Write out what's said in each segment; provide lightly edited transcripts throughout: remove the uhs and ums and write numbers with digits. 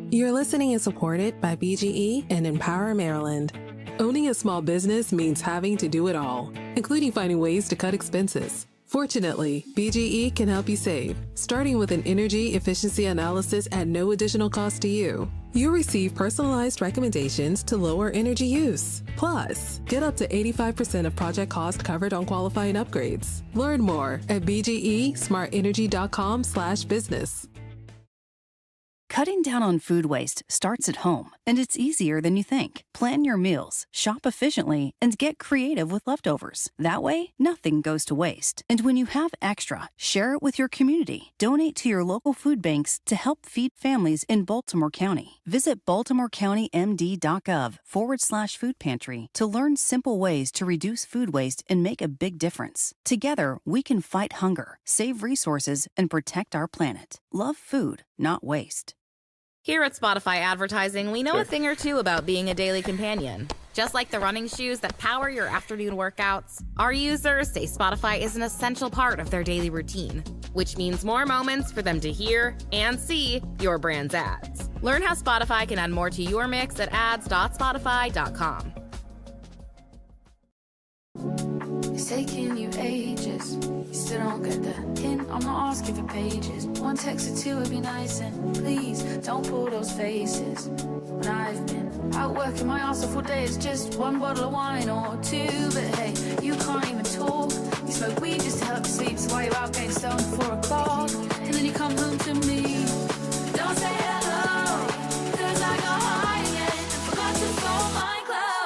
You're listening and supported by BGE and Empower Maryland. Owning a small business means having to do it all, including finding ways to cut expenses. Fortunately, BGE can help you save, starting with an energy efficiency analysis at no additional cost to you. You'll receive personalized recommendations to lower energy use. Plus, get up to 85% of project cost covered on qualifying upgrades. Learn more at bgesmartenergy.com/business. Cutting down on food waste starts at home, and it's easier than you think. Plan your meals, shop efficiently, and get creative with leftovers. That way, nothing goes to waste. And when you have extra, share it with your community. Donate to your local food banks to help feed families in Baltimore County. Visit baltimorecountymd.gov/food pantry to learn simple ways to reduce food waste and make a big difference. Together, we can fight hunger, save resources, and protect our planet. Love food, not waste. Here at Spotify Advertising, we know a thing or two about being a daily companion. Just like the running shoes that power your afternoon workouts, our users say Spotify is an essential part of their daily routine, which means more moments for them to hear and see your brand's ads. Learn how Spotify can add more to your mix at ads.spotify.com. It's taking you ages, you still don't get the hint. I'm not asking for pages. One text or two would be nice, and please don't pull those faces. When I've been out working my ass off all day, it's just one bottle of wine or two. But hey, you can't even talk. You smoke weed just to help you sleep, so while you're out getting stoned at 4 o'clock, and then you come home to me. Don't say hello, 'cause I got high again and forgot to fold my clothes.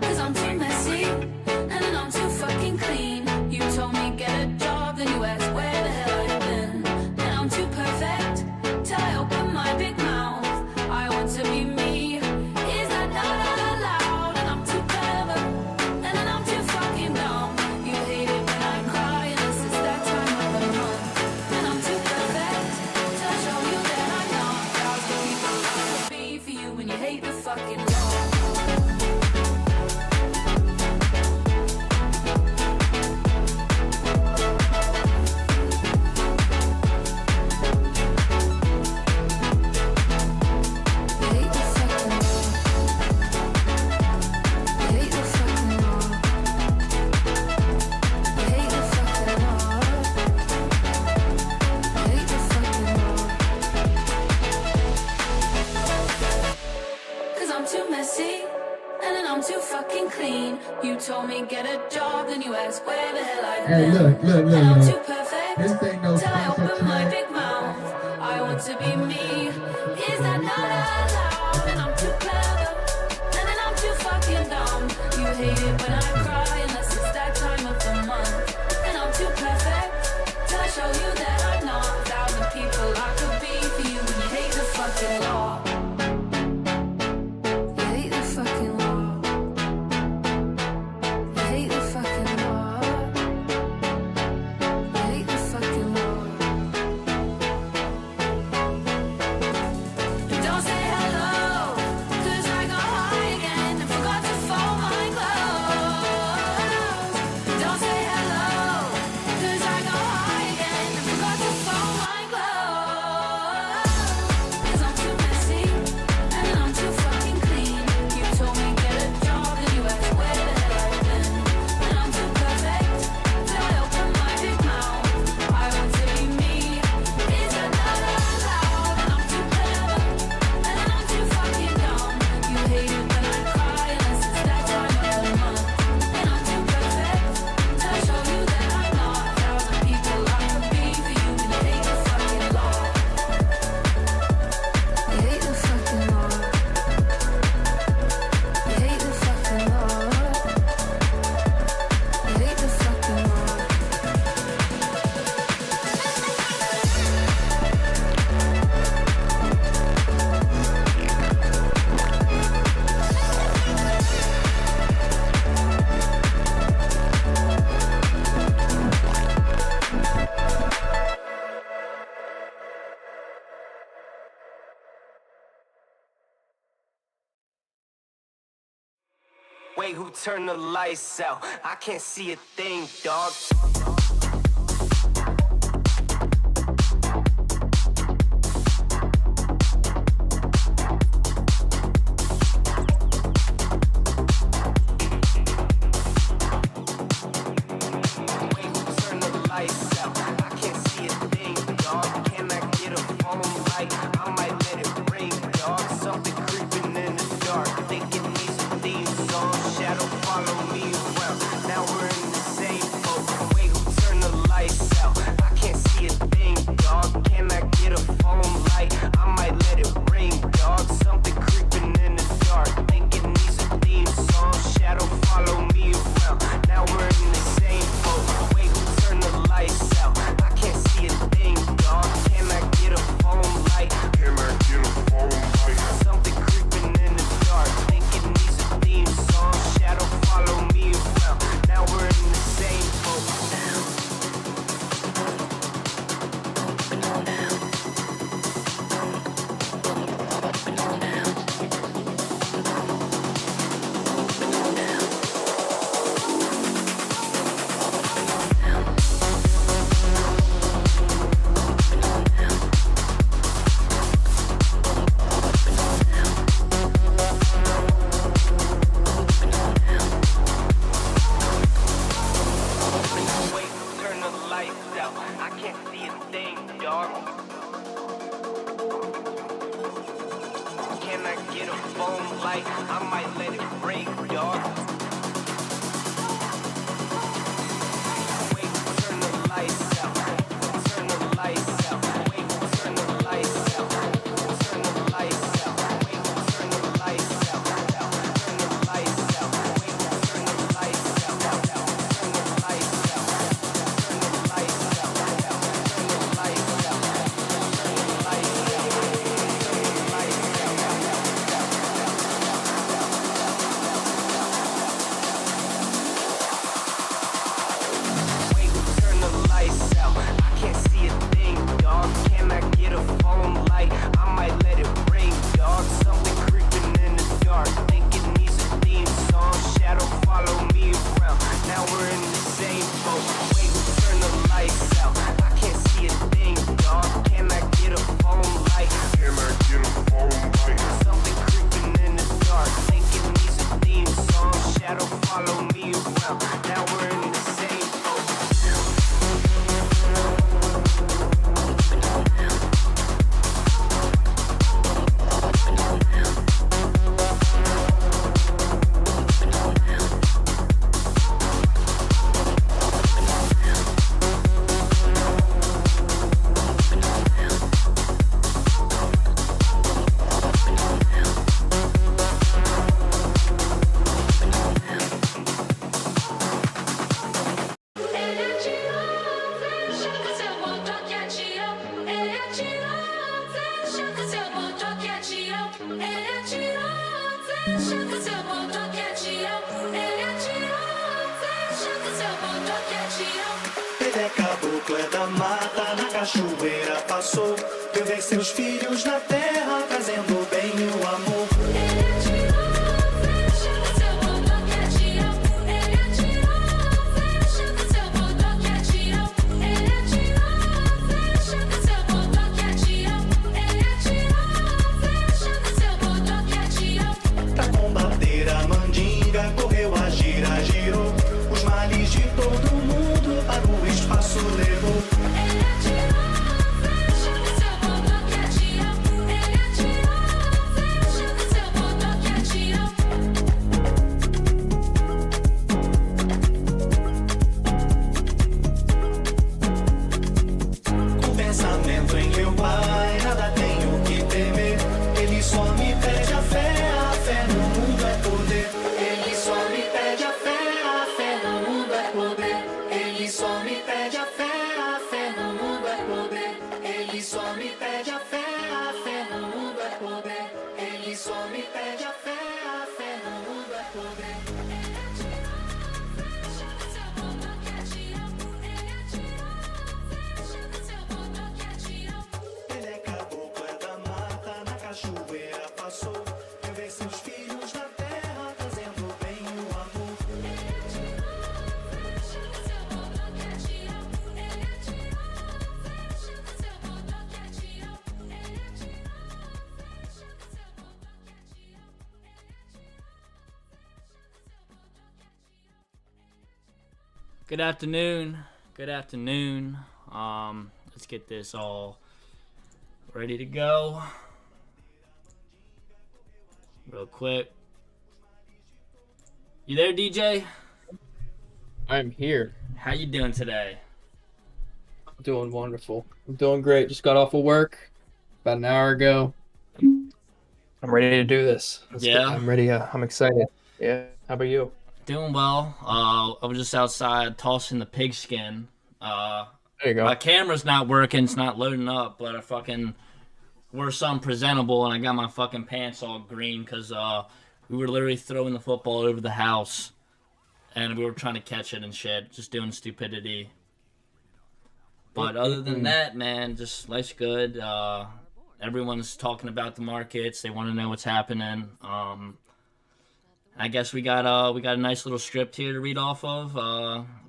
'Cause I'm too messy, and then I'm too fucking clean. You told me get a job, then you asked where the hell I've been, and I'm too perfect. messy, and then I'm too fucking clean. You told me get a job, then you asked where the hell I've been. Hey, look, And I'm look. too perfect This ain't no till I sponsor open my track. big mouth. I want to be me. Is that not allowed? And I'm too clever, and then I'm too fucking dumb. You hate it when I cry unless it's that time of the month. And I'm too perfect till I show you that I'm not. 1,000 people I could be for you, and you hate the fucking law. You hate the fucking law. You hate the fucking law. You hate the fucking law. Don't say hello, 'cause I got high again and forgot to fold my clothes. Don't say hello, 'cause I got high again and forgot to fold my clothes. 'Cause I'm too messy, and then I'm too fucking clean. You told me get a job, then you asked where the hell I've been. And I'm too perfect till I open my big mouth. I want to be me. Is that not allowed? And I'm too clever, and then I'm too fucking dumb. You hate it when I cry unless it's that time of the month. And I'm too perfect till I show you that I'm not. 1,000 people I could be for you, and you hate the fucking law. You hate the fucking law. You hate the fucking law. You hate the fucking law. Wait, who turned the lights out? I can't see a thing, dog. Wait, who turned the lights out? I can't see a thing, dog. Can I get a phone light? I might let it ring, dog. Something creeping in the dark. Thinking needs a theme song. Shadow follow me around. Now we're in the same boat. Wait, who turned the lights out? I can't see a thing, dog. Can I get a phone light? I might let it ring, dog. Something creeping in the dark. Thinking needs a theme song. Shadow follow me around. Now we're in the same boat. Wait, who turned the lights out? I can't see a thing, dog. Can I get a phone light? Can I get a phone light? Something creeping in the dark. Thinking needs a theme song. Shadow follow me around. Now we're in the same boat. Wait, turn the lights out. I can't see a thing, dog. Can I get a phone light? I might let it ring, dog. Wait, turn the lights out. Turn the lights out. Wait, turn the lights out. Turn the lights out. Wait, turn the lights out. Turn the lights out. Wait, turn the lights out. Turn the lights out. Turn the lights out. Turn the lights out. Turn the lights out. Turn the lights out. fecha que seu motor quer tirar. Ele atirou, fecha que seu motor quer tirar. Ele é caboclo, é da mata, na cachoeira passou. Eu vi seus filhos na terra, trazendo o bem e o amor. Ele atirou, fecha que seu motor quer tirar. Ele atirou, fecha que seu motor quer tirar. Ele atirou, fecha que seu motor quer tirar. Ele atirou, fecha que seu motor quer tirar. Pra combater a mandinga, correu a gira, girou. Os males de todo mundo para o espaço levou. Ele atirou, fecha que seu motor quer tirar. Ele atirou, fecha que seu motor quer tirar. Com pensamento em meu pai, nada tenho que temer. Ele só me pede a fé no mundo é poder. Ele só me pede a fé no mundo é poder. Ele só me pede a fé no mundo é poder. Ele só me pede a fé no mundo é poder. Ele só me pede a fé no mundo é poder. Ele atirou, fecha que seu motor quer tirar. Ele atirou, fecha que seu motor quer tirar. Ele é caboclo, é da mata, na cachoeira passou. Eu vi seus filhos na terra, trazendo o bem e o amor. Ele atirou, fecha que seu motor quer tirar. Ele atirou, fecha que seu motor quer tirar. Ele atirou, fecha que seu motor quer tirar. Good afternoon. Good afternoon. Let's get this all ready to go. Real quick. You there, DJ? I'm here. How you doing today? I'm doing wonderful. I'm doing great. Just got off of work about an hour ago. I'm ready to do this. Yeah? I'm ready. I'm excited. Yeah. How about you? Doing well. I was just outside tossing the pigskin. There you go. My camera's not working. It's not loading up, but I fucking wore something presentable, and I got my fucking pants all green because we were literally throwing the football over the house, and we were trying to catch it and shit, just doing stupidity. But other than that, man, just life's good. Everyone's talking about the markets. They want to know what's happening. I guess we got a nice little script here to read off of.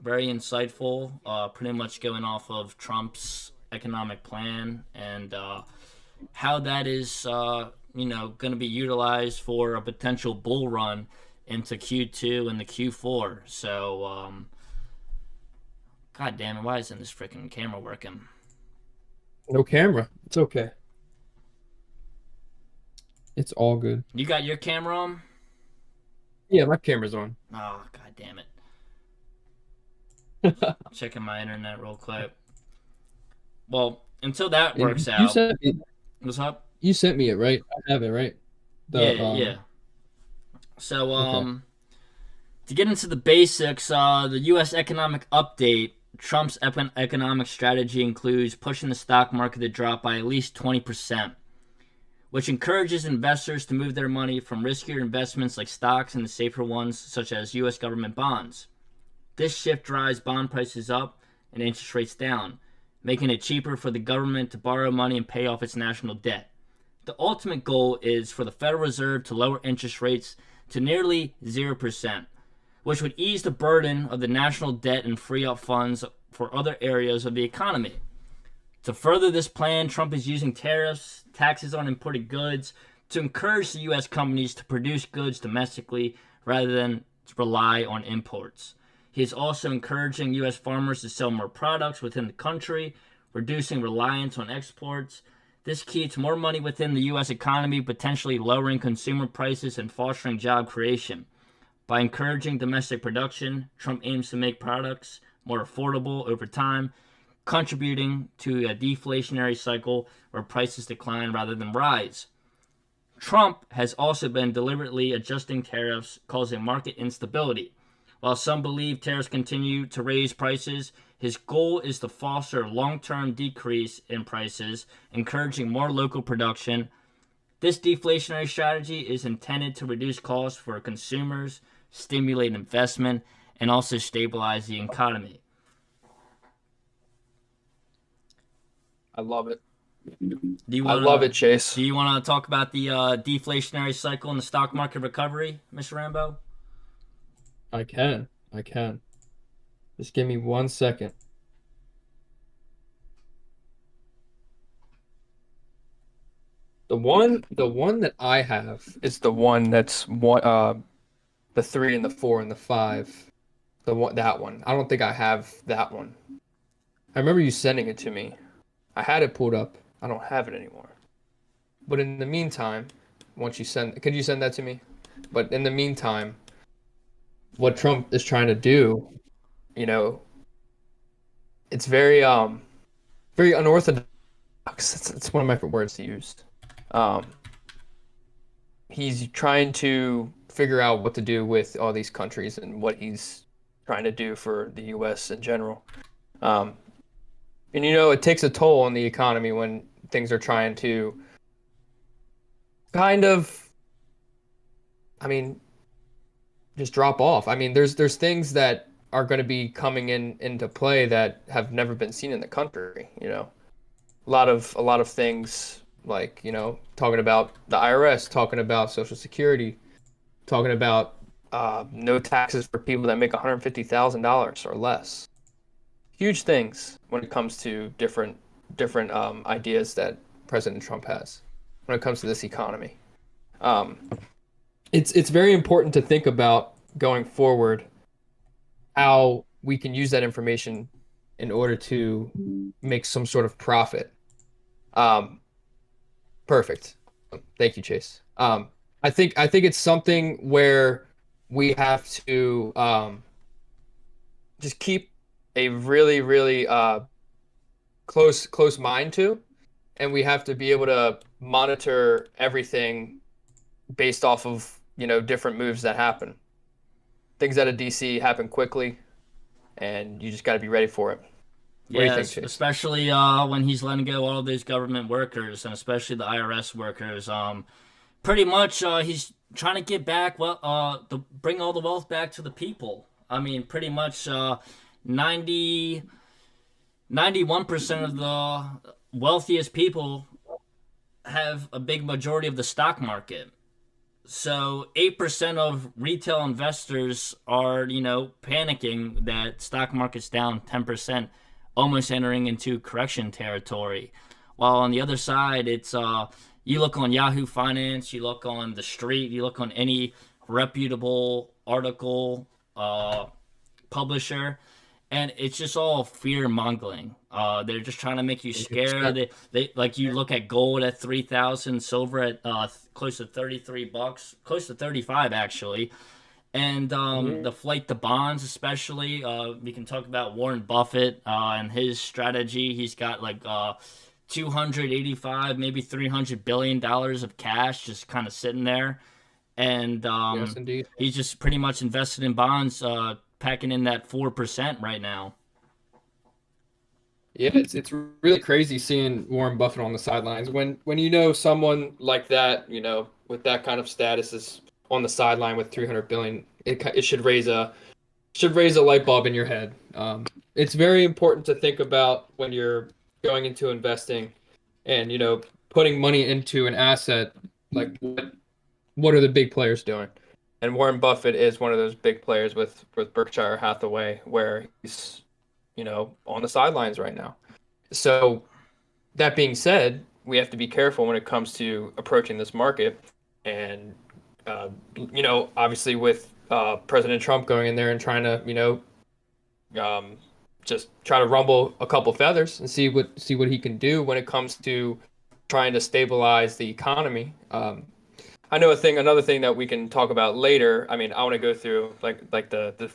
Very insightful. Pretty much going off of Trump's economic plan and how that is, going to be utilized for a potential bull run into Q2 and the Q4. So, God damn it, why isn't this freaking camera working? No camera. It's okay. It's all good. You got your camera on? Yeah, my camera's on. Oh, God damn it. Checking my internet real quick. Well, until that works You out. sent me, What's up? you sent me it, right? I have it, right? Yeah. So, to get into the basics, the U.S. economic update, Trump's economic strategy includes pushing the stock market to drop by at least 20%, which encourages investors to move their money from riskier investments like stocks into safer ones such as U.S. government bonds. This shift drives bond prices up and interest rates down, making it cheaper for the government to borrow money and pay off its national debt. The ultimate goal is for the Federal Reserve to lower interest rates to nearly 0%, which would ease the burden of the national debt and free up funds for other areas of the economy. To further this plan, Trump is using tariffs, taxes on imported goods, to encourage the U.S. companies to produce goods domestically rather than to rely on imports. He is also encouraging U.S. farmers to sell more products within the country, reducing reliance on exports. This keeps more money within the U.S. economy, potentially lowering consumer prices and fostering job creation. By encouraging domestic production, Trump aims to make products more affordable over time, contributing to a deflationary cycle where prices decline rather than rise. Trump has also been deliberately adjusting tariffs, causing market instability. While some believe tariffs continue to raise prices, his goal is to foster a long-term decrease in prices, encouraging more local production This deflationary strategy is intended to reduce costs for consumers, stimulate investment, and also stabilize the economy. I love it. I love it, Chase. Do you want to talk about the deflationary cycle and the stock market recovery, Mr. Rambo? I can. Just give me 1 second. The one that I have is the one that's the 3 and the 4 and the 5. That one. I don't think I have that one. I remember you sending it to me. I had it pulled up. I don't have it anymore. But in the meantime, could you send that to me? But in the meantime, what Trump is trying to do, it's very unorthodox. It's one of my favorite words to use. He's trying to figure out what to do with all these countries and what he's trying to do for the U.S. in general. And it takes a toll on the economy when things are trying to just drop off. There's things that are going to be coming into play that have never been seen in the country. A lot of things like talking about the IRS, talking about Social Security, talking about no taxes for people that make $150,000 or less. Huge things when it comes to different ideas that President Trump has when it comes to this economy. It's very important to think about going forward how we can use that information in order to make some sort of profit. Perfect. Thank you, Chase. I think it's something where we have to just keep a really, really close mind to, and we have to be able to monitor everything based off of different moves that happen. Things out of DC happen quickly, and you just got to be ready for it. What do you think, Chase? Especially when he's letting go all of those government workers, and especially the IRS workers. Pretty much he's trying to get back, bring all the wealth back to the people. Pretty much 91% of the wealthiest people have a big majority of the stock market. So 8% of retail investors are, panicking that stock market's down 10%, almost entering into correction territory. While on the other side, it's you look on Yahoo Finance, you look on The Street, you look on any reputable article publisher, and it's just all fear-mongering. They're just trying to make you scared. They like, you look at gold at 3,000, silver at close to $33, close to 35 actually, and the flight to bonds, especially. We can talk about Warren Buffett and his strategy. He's got like 285, maybe $300 billion of cash just kind of sitting there, and yes, indeed. He's just pretty much invested in bonds, packing in that 4% right now. Yeah, it's really crazy seeing Warren Buffett on the sidelines. When someone like that, with that kind of status is on the sideline with $300 billion, it should raise a light bulb in your head. It's very important to think about when you're going into investing and putting money into an asset, like what are the big players doing? And Warren Buffett is one of those big players with Berkshire Hathaway, where he's on the sidelines right now. So that being said, we have to be careful when it comes to approaching this market. And obviously with President Trump going in there and trying to just try to rumble a couple feathers and see what he can do when it comes to trying to stabilize the economy. I know another thing that we can talk about later. I want to go through like the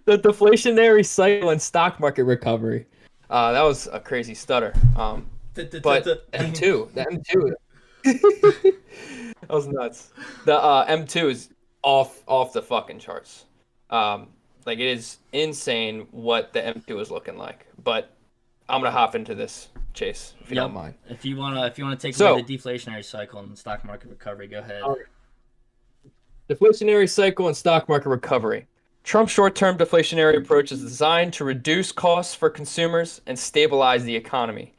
deflationary cycle and stock market recovery. That was a crazy stutter. But M2, the M2, that was nuts. The M2 is off the fucking charts. It is insane what the M2 is looking like. But I'm gonna hop into this, Chase, if you Yep. don't mind. If you wanna take So- away the deflationary cycle and stock market recovery, go ahead. Deflationary cycle and stock market recovery. Trump's short-term deflationary approach is designed to reduce costs for consumers and stabilize the economy.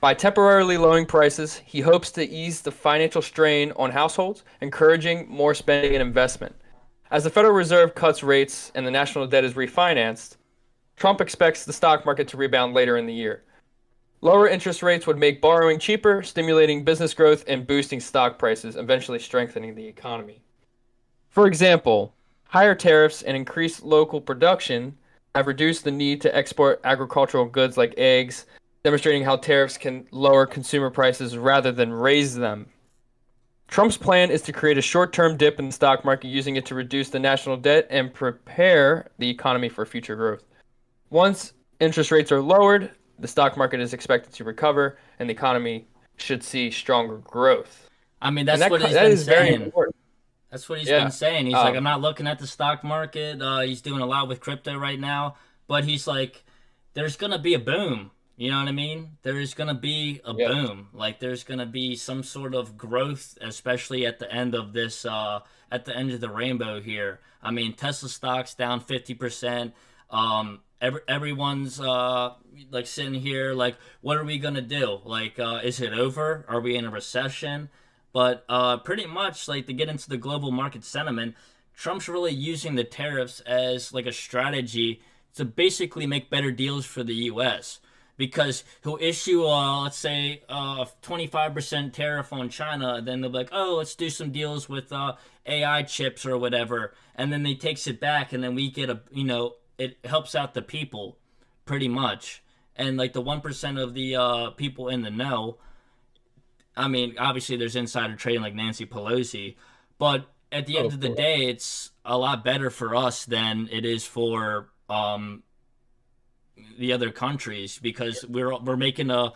By temporarily lowering prices, he hopes to ease the financial strain on households, encouraging more spending and investment. As the Federal Reserve cuts rates and the national debt is refinanced, Trump expects the stock market to rebound later in the year. Lower interest rates would make borrowing cheaper, stimulating business growth and boosting stock prices, eventually strengthening the economy. For example, higher tariffs and increased local production have reduced the need to export agricultural goods like eggs, demonstrating how tariffs can lower consumer prices rather than raise them. Trump's plan is to create a short-term dip in the stock market, using it to reduce the national debt and prepare the economy for future growth. Once interest rates are lowered, the stock market is expected to recover and the economy should see stronger growth. I mean, And that's that, what he's that been is very saying. important. That's what he's Yeah. been saying. He's like, Um, I'm not looking at the stock market. He's doing a lot with crypto right now, but he's like, there's gonna be a boom. You know what I mean? There is gonna be a Yeah. boom. Like, there's gonna be some sort of growth, especially at the end of this, at the end of the rainbow here. I mean, Tesla stock's down 50%. Everyone's like sitting here, like, what are we gonna do? Like, is it over? Are we in a recession? But pretty much, like, to get into the global market sentiment, Trump's really using the tariffs as like a strategy to basically make better deals for the U.S. Because he'll issue, let's say, a 25% tariff on China, then they'll be like, oh, let's do some deals with AI chips or whatever, and then they takes it back, and then we get it helps out the people, pretty much, and like the 1% of the people in the know. I mean, obviously there's insider trading like Nancy Pelosi, but at the end of the day, it's a lot better for us than it is for the other countries, because we're making a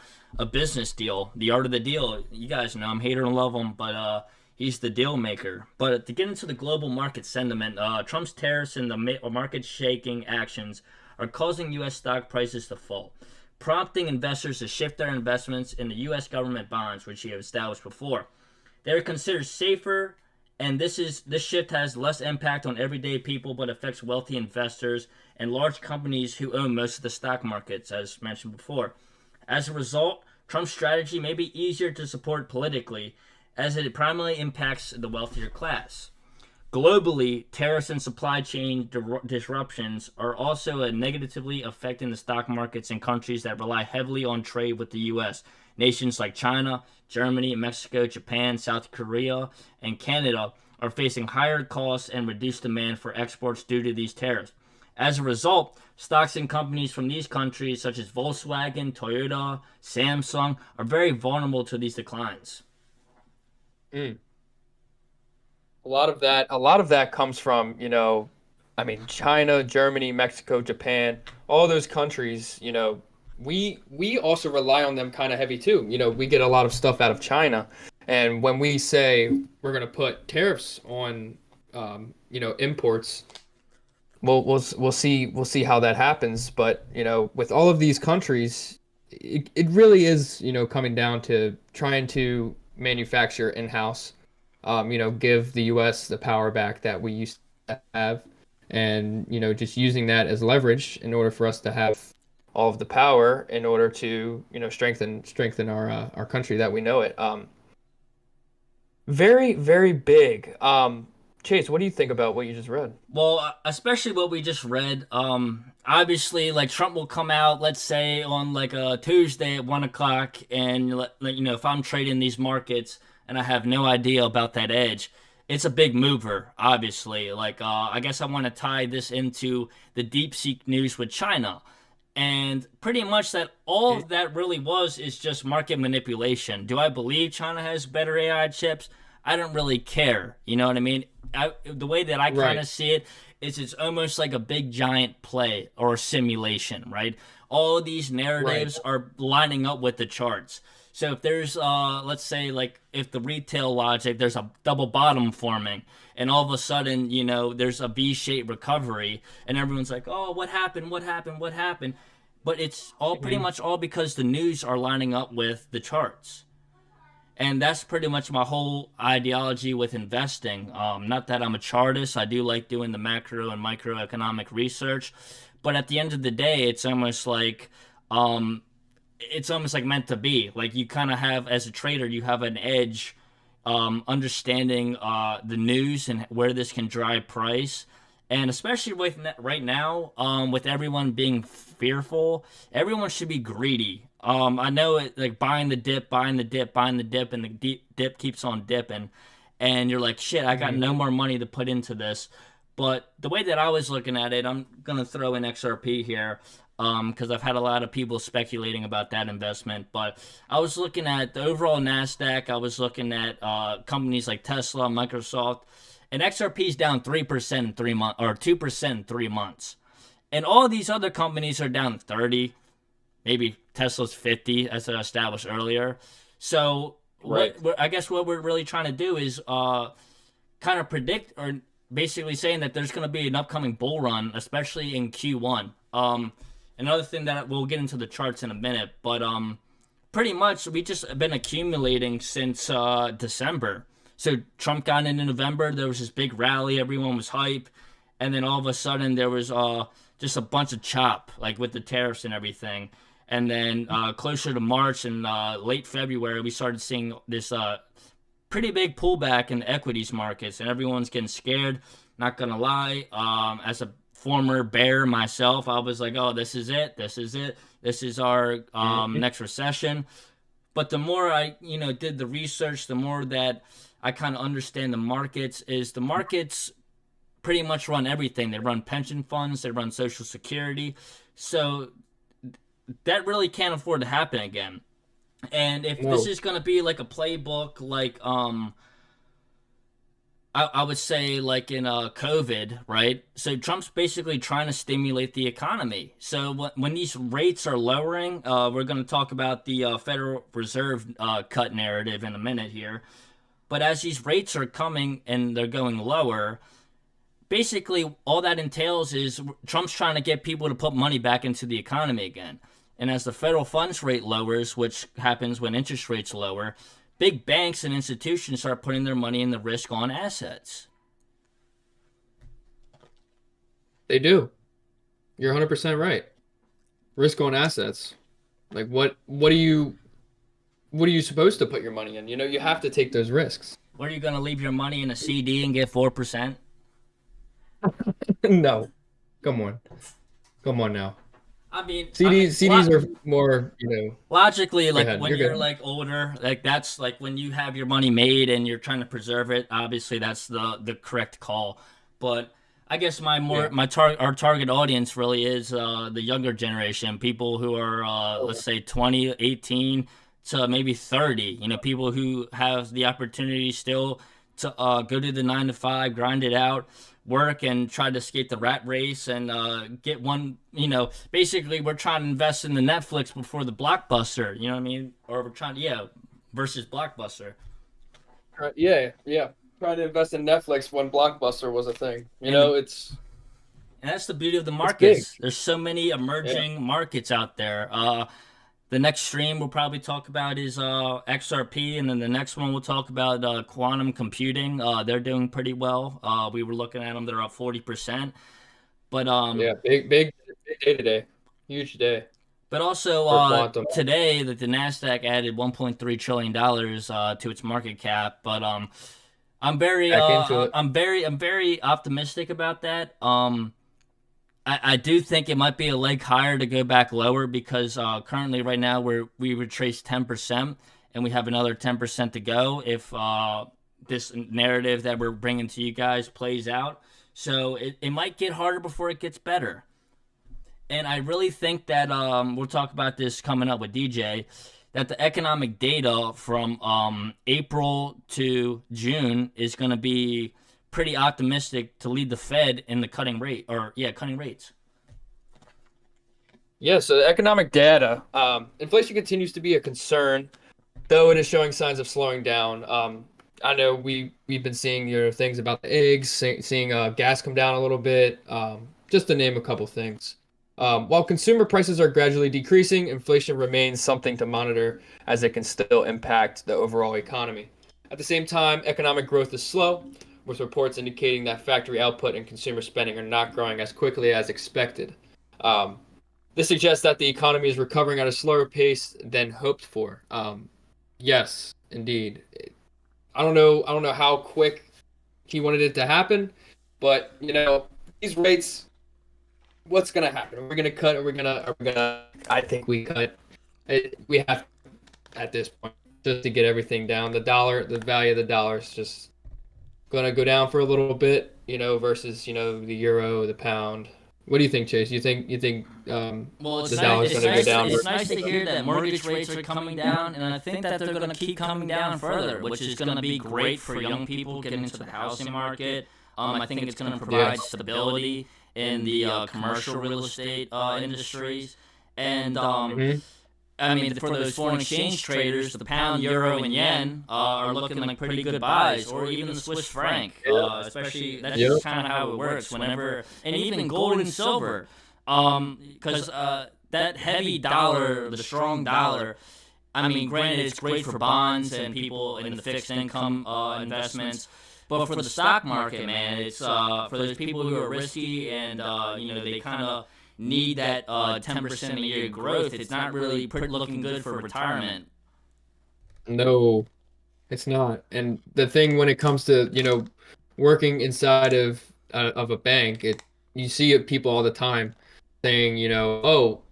business deal. The art of the deal. You guys know I'm hater and love him, but he's the deal maker. But to get into the global market sentiment, Trump's tariffs and the market shaking actions are causing U.S. stock prices to fall, prompting investors to shift their investments in the U.S. government bonds, which he had established before. They are considered safer, and this shift has less impact on everyday people, but affects wealthy investors and large companies who own most of the stock markets, as mentioned before. As a result, Trump's strategy may be easier to support politically, as it primarily impacts the wealthier class. Globally, tariffs and supply chain disruptions are also negatively affecting the stock markets in countries that rely heavily on trade with the U.S. Nations like China, Germany, Mexico, Japan, South Korea, and Canada are facing higher costs and reduced demand for exports due to these tariffs. As a result, stocks in companies from these countries, such as Volkswagen, Toyota, Samsung, are very vulnerable to these declines. A lot of that comes from, China, Germany, Mexico, Japan, all those countries, we also rely on them kind of heavy too. We get a lot of stuff out of China, and when we say we're going to put tariffs on, imports, we'll see how that happens. But, with all of these countries, it really is, coming down to trying to manufacture in-house, give the U.S. the power back that we used to have, and, just using that as leverage in order for us to have all of the power in order to, strengthen our country that we know it. Very, very big. Chase, what do you think about what you just read? Well, especially what we just read. Obviously, like, Trump will come out, let's say, on like a Tuesday at 1:00, and if I'm trading these markets and I have no idea about that edge, it's a big mover. Obviously, like, I guess I want to tie this into the DeepSeek news with China, and pretty much that all of that really is just market manipulation. Do I believe China has better AI chips? I don't really care. You know what I mean? The way that I kind of see it is, it's almost like a big giant play or simulation, right? All of these narratives are lining up with the charts. So if there's, let's say, like, if the retail logic, there's a double bottom forming, and all of a sudden, there's a V-shaped recovery, and everyone's like, oh, what happened? but it's all pretty much all because the news are lining up with the charts. And that's pretty much my whole ideology with investing. Not that I'm a chartist. I do like doing the macro and microeconomic research, but at the end of the day, it's almost like meant to be. Like you kind of have, as a trader, you have an edge, understanding the news and where this can drive price. And especially right now, with everyone being fearful, everyone should be greedy. I know it, like buying the dip, and the dip keeps on dipping, and you're like, shit, I got no more money to put into this. But the way that I was looking at it, I'm gonna throw in XRP here, because I've had a lot of people speculating about that investment. But I was looking at the overall Nasdaq. I was looking at companies like Tesla, Microsoft, and XRP is down 3% in 3 months, or 2% in 3 months, and all these other companies are down 30. Maybe Tesla's 50, as I established earlier. So I guess what we're really trying to do is kind of predict, or basically saying that there's going to be an upcoming bull run, especially in Q1. Another thing that we'll get into the charts in a minute, but pretty much we just been accumulating since December. So Trump got in November. There was this big rally. Everyone was hype. And then all of a sudden there was just a bunch of chop, like with the tariffs and everything. And then closer to March and late February, we started seeing this pretty big pullback in the equities markets, and everyone's getting scared. Not gonna lie, as a former bear myself, I was like, "Oh, this is it. This is our next recession." But the more I, did the research, the more that I kind of understand the markets. Is the markets pretty much run everything? They run pension funds, they run Social Security, so that really can't afford to happen again. And if this is going to be like a playbook, like I would say like in COVID, right? So Trump's basically trying to stimulate the economy. So when these rates are lowering, we're going to talk about the Federal Reserve cut narrative in a minute here. But as these rates are coming and they're going lower, basically all that entails is Trump's trying to get people to put money back into the economy again. And as the federal funds rate lowers, which happens when interest rates lower, big banks and institutions start putting their money in the risk-on assets. They do. You're 100% right. Risk-on assets. Like what are you supposed to put your money in? You have to take those risks. What, are you going to leave your money in a CD and get 4%? No. Come on now. I mean, CDs are more, logically, like ahead, when you're like older, like that's like when you have your money made and you're trying to preserve it. Obviously, that's the correct call. But I guess our target audience really is the younger generation, people who are let's say 20, 18 to maybe 30. People who have the opportunity still to go to the 9 to 5, grind it out, work and try to escape the rat race and get one, basically we're trying to invest in the Netflix before the Blockbuster, you know what I mean? Or we're trying to, versus Blockbuster. Yeah. Trying to invest in Netflix when Blockbuster was a thing. And that's the beauty of the markets. There's so many emerging markets out there. The next stream we'll probably talk about is XRP, and then the next one we'll talk about quantum computing. They're doing pretty well. We were looking at them; they're up 40%. But big day today, huge day. But also today, that the Nasdaq added 1.3 trillion dollars to its market cap. But I'm very optimistic about that. I do think it might be a leg higher to go back lower because currently right now we retraced 10% and we have another 10% to go if this narrative that we're bringing to you guys plays out. So it might get harder before it gets better. And I really think that we'll talk about this coming up with DJ, that the economic data from April to June is going to be pretty optimistic to lead the Fed in the cutting rates. Yeah, so the economic data, inflation continues to be a concern, though it is showing signs of slowing down. I know we've been seeing things about the eggs, seeing gas come down a little bit, just to name a couple things. While consumer prices are gradually decreasing, inflation remains something to monitor as it can still impact the overall economy. At the same time, economic growth is slow, with reports indicating that factory output and consumer spending are not growing as quickly as expected. This suggests that the economy is recovering at a slower pace than hoped for. Yes, indeed. I don't know how quick he wanted it to happen, but these rates, what's gonna happen? Are we gonna cut? Are we gonna? I think we cut. We have at this point just to get everything down. The value of the dollar is just gonna go down for a little bit, versus the euro, the pound. What do you think, Chase? You think Well, the dollar's gonna go down? It's nice to hear that mortgage rates are coming down, and I think that they're going to keep coming down further, which is going to be great for young people getting into the housing market. I think it's going to provide stability in the commercial real estate industries, and I mean, for those foreign exchange traders, the pound, euro, and yen are looking like pretty good buys, or even the Swiss franc. Especially, that's just kind of how it works. Whenever, and even gold and silver, because that heavy dollar, the strong dollar. I mean, granted, it's great for bonds and people in the fixed income investments. But for the stock market, man, it's for those people who are risky and they kind of need that 10% a year growth. It's not really looking good for retirement. No, it's not. And the thing when it comes to working inside of a bank, you see people all the time saying oh,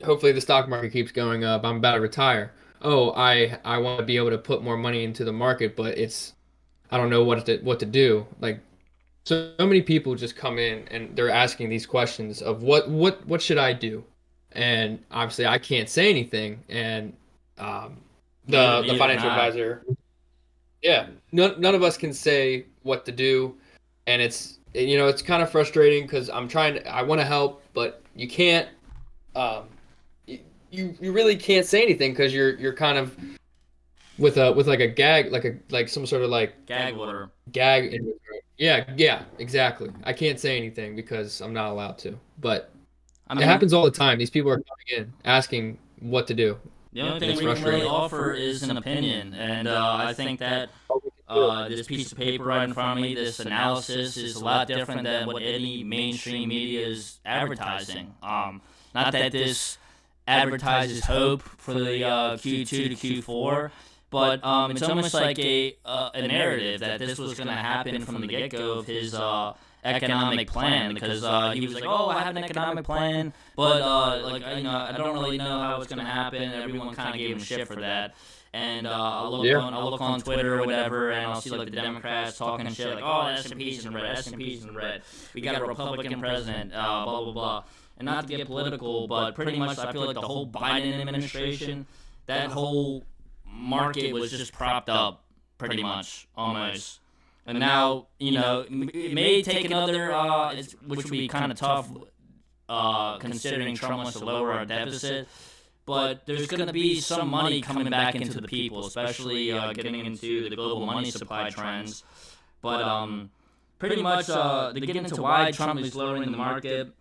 hopefully the stock market keeps going up. I'm about to retire. Oh, I want to be able to put more money into the market, but I don't know what to do. Like, so many people just come in and they're asking these questions of what should I do, and obviously I can't say anything. And the financial advisor, none of us can say what to do, and it's kind of frustrating because I want to help, but you can't. You really can't say anything because you're kind of with like a gag, like some sort of like gag order. Gag. Yeah, exactly. I can't say anything because I'm not allowed to. But it happens all the time. These people are coming in asking what to do. The only thing we can really offer is an opinion, and I think that this piece of paper right in front of me, this analysis, is a lot different than what any mainstream media is advertising. Not that this advertises hope for the Q2 to Q4. But it's almost like a narrative that this was going to happen from the get-go of his economic plan, because he was like, oh, I have an economic plan, but I don't really know how it's going to happen. Everyone kind of gave him shit for that. And I'll look on Twitter or whatever, and I'll see like the Democrats talking shit like, oh, S&P's in red, S&P's in red. We got a Republican president, blah, blah, blah. And not to get political, but pretty much I feel like the whole Biden administration, that whole market was just propped up pretty much, almost. And now, it may take another, which would be kind of tough considering Trump wants to lower our deficit. But there's going to be some money coming back into the people, especially getting into the global money supply trends. But pretty much to get into why Trump is lowering the market,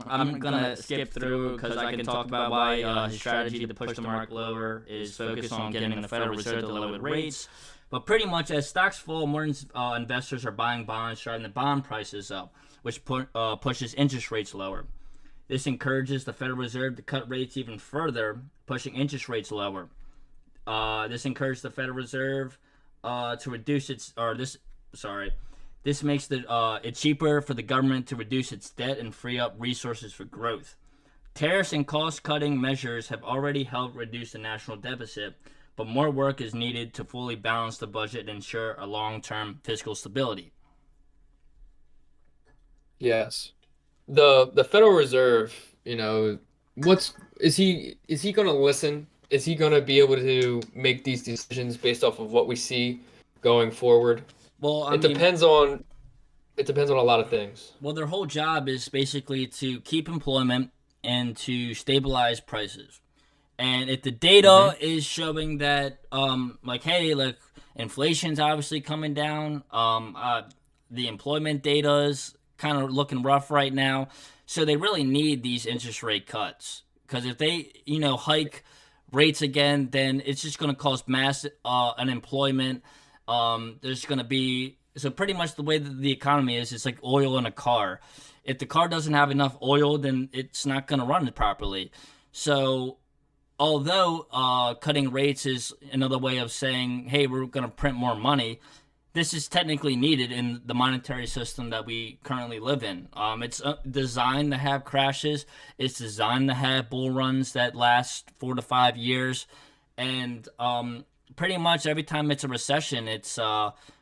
I'm going to skip through because I can talk about why his strategy to push the market lower is focused on getting the Federal Reserve to lower rates. But pretty much as stocks fall, more investors are buying bonds, driving the bond prices up, which pushes interest rates lower. This encourages the Federal Reserve to cut rates even further, pushing interest rates lower. This encourages the Federal Reserve to reduce This makes it cheaper for the government to reduce its debt and free up resources for growth. Tariffs and cost-cutting measures have already helped reduce the national deficit, but more work is needed to fully balance the budget and ensure a long-term fiscal stability. Yes. The Federal Reserve, is he going to listen? Is he going to be able to make these decisions based off of what we see going forward? Well, it depends on a lot of things. Well, their whole job is basically to keep employment and to stabilize prices. And if the data is showing that, inflation's obviously coming down, the employment data is kind of looking rough right now. So they really need these interest rate cuts, because if they, hike rates again, then it's just going to cause mass unemployment. There's going to be, so pretty much the way that the economy is, it's like oil in a car. If the car doesn't have enough oil, then it's not going to run properly. So although cutting rates is another way of saying, hey, we're going to print more money, this is technically needed in the monetary system that we currently live in. It's designed to have crashes. It's designed to have bull runs that last 4 to 5 years. And pretty much every time it's a recession, it's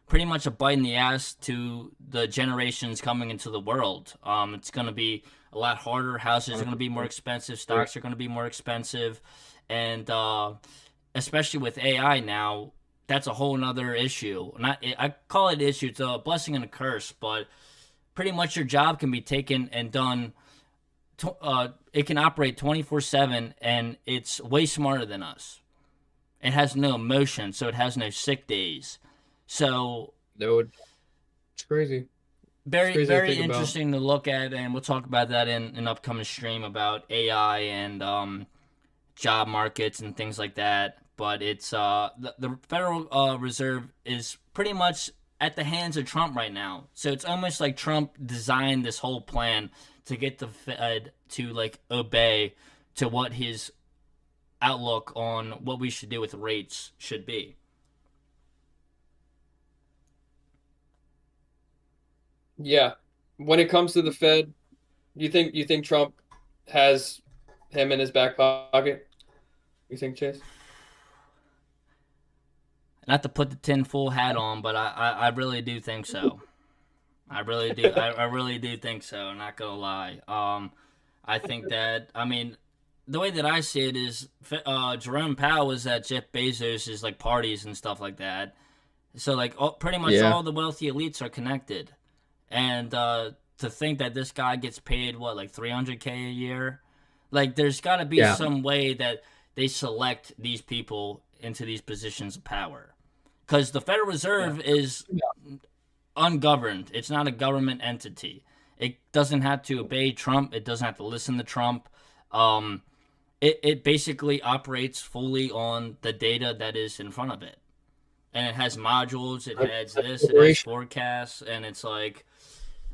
pretty much a bite in the ass to the generations coming into the world. It's going to be a lot harder. Houses are going to be more expensive. Stocks are going to be more expensive. And especially with AI now, that's a whole nother issue. I call it issue. It's a blessing and a curse, but pretty much your job can be taken and done. It can operate 24/7, and it's way smarter than us. It has no emotion, so it has no sick days. So it's crazy. Very, It's crazy to very think about. interesting to look at, and we'll talk about that in an upcoming stream about AI and job markets and things like that. But it's the Federal Reserve is pretty much at the hands of Trump right now. So it's almost like Trump designed this whole plan to get the Fed to obey to what his outlook on what we should do with rates should be. Yeah. When it comes to the Fed, you think Trump has him in his back pocket? You think, Chase? Not to put the tinfoil hat on, but I really do think so. I really do. I really do think so. Not gonna lie. I think that, the way that I see it is, Jerome Powell was at Jeff Bezos' parties and stuff like that. So pretty much all the wealthy elites are connected, and to think that this guy gets paid $300K a year, there's got to be some way that they select these people into these positions of power. Because the Federal Reserve is ungoverned. It's not a government entity. It doesn't have to obey Trump. It doesn't have to listen to Trump. It basically operates fully on the data that is in front of it. And it has modules. It has this. It has forecasts. And it's like,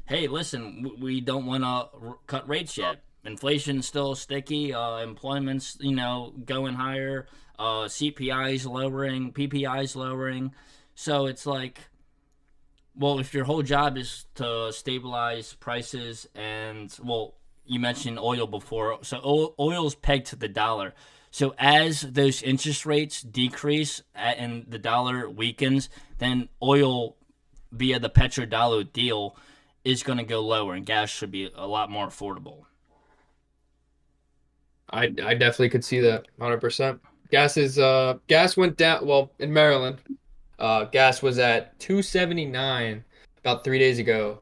hey, listen, we don't want to cut rates yet. Inflation's still sticky. Employment's, going higher. CPI's lowering, PPI's lowering. So it's like, well, if your whole job is to stabilize prices and, well, you mentioned oil before. So oil's pegged to the dollar. So as those interest rates decrease and the dollar weakens, then oil via the petrodollar deal is going to go lower, and gas should be a lot more affordable. I definitely could see that 100%. Gas went down. Well, in Maryland, gas was at $2.79 about 3 days ago,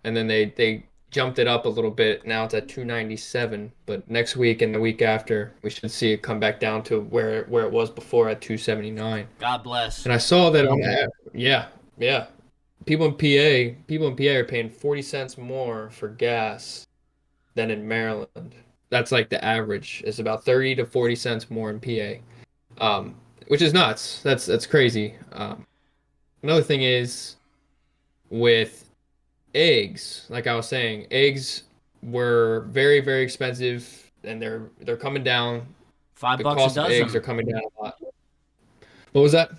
and then they jumped it up a little bit. Now it's at $2.97. But next week and the week after, we should see it come back down to where it was before at $2.79. God bless. And I saw that on that. Yeah. People in PA are paying 40 cents more for gas than in Maryland. That's the average is about 30 to 40 cents more in PA, which is nuts. That's crazy. Another thing is with eggs, like I was saying, eggs were very, very expensive, and they're coming down. $5 The cost a of dozen. eggs are coming down a lot. What was that?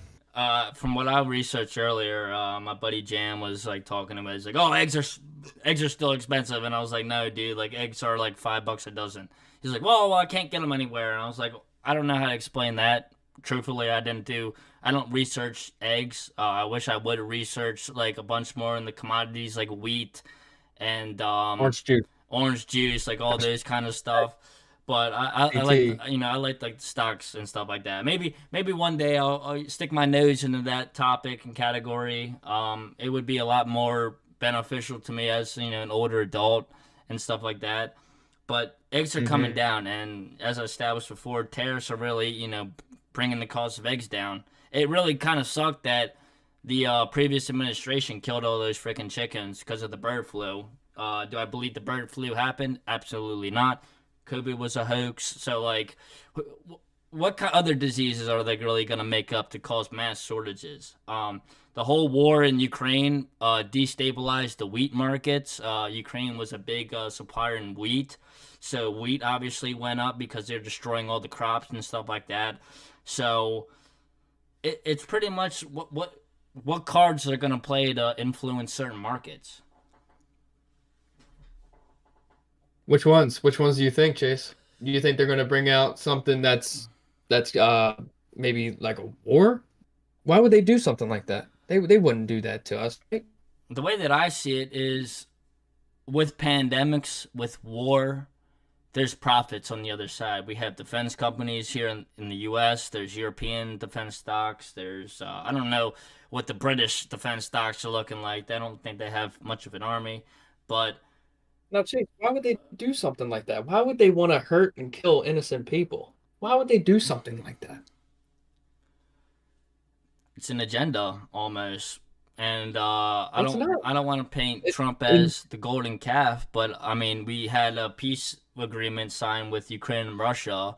From what I researched earlier, my buddy Jam was talking about. He's like, "Oh, eggs are still expensive," and I was like, "No, dude, eggs are $5 a dozen." He's like, "Well, I can't get them anywhere," and I was like, "I don't know how to explain that." Truthfully, I don't research eggs. I wish I would research a bunch more in the commodities like wheat and Orange juice. all those kind of stuff. But I like the stocks and stuff like that. Maybe one day I'll stick my nose into that topic and category. It would be a lot more beneficial to me as an older adult and stuff like that. But eggs are coming down, and as I established before, tariffs are really bringing the cost of eggs down. It really kind of sucked that the previous administration killed all those freaking chickens because of the bird flu. Do I believe the bird flu happened? Absolutely not. COVID was a hoax. So, like, what other diseases are they really going to make up to cause mass shortages? The whole war in Ukraine destabilized the wheat markets. Ukraine was a big supplier in wheat. So wheat obviously went up because they're destroying all the crops and stuff like that. So it's pretty much what cards are going to play to influence certain markets. Which ones? Which ones do you think, Chase? Do you think they're going to bring out something that's maybe like a war? Why would they do something like that? They wouldn't do that to us, right? The way that I see it is with pandemics, with war, there's profits on the other side. We have defense companies here in the U.S. There's European defense stocks. There's, I don't know what the British defense stocks are looking like. I don't think they have much of an army. But Now, Chase, why would they do something like that? Why would they want to hurt and kill innocent people? Why would they do something like that? it's an agenda almost. And I It's don't not. I don't want to paint Trump as the golden calf, but I mean we had a peace agreement signed with Ukraine and Russia,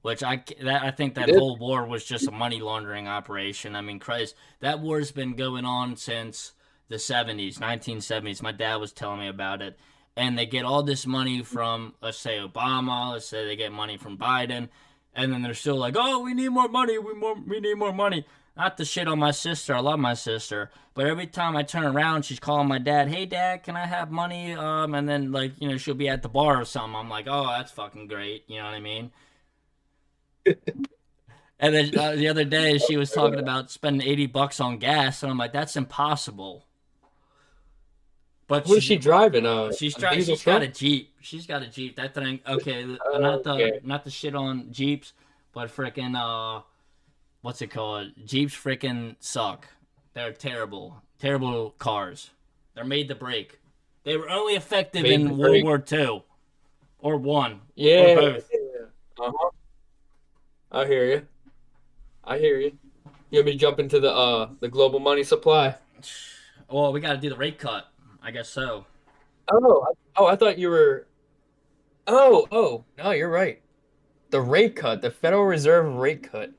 which I think that did. whole war was just a money laundering operation. I mean, Christ, that war's been going on since the 70s, 1970s. My dad was telling me about it. And they get all this money from, let's say, Obama. Let's say they get money from Biden. And then they're still like, oh, we need more money. We need more money. Not to shit on my sister. I love my sister. But every time I turn around, she's calling my dad, hey, Dad, can I have money? And then, like, you know, she'll be at the bar or something. I'm like, oh, that's fucking great. You know what I mean? And then the other day, she was talking about spending $80 on gas. And I'm like, that's impossible. But What is she driving? She's a diesel She's got a truck? Jeep. She's got a Jeep. That thing. Okay, Okay. not the shit on Jeeps, but freaking what's it called? Jeeps freaking suck. They're terrible, terrible cars. They're made to break. They were only effective Made to in World break. War II, or one, Yeah. or both. Uh-huh. I hear you. I hear you. You want me to jump into the global money supply? Well, we got to do the rate cut. I guess so. I thought you were. No, you're right. The rate cut, the Federal Reserve rate cut.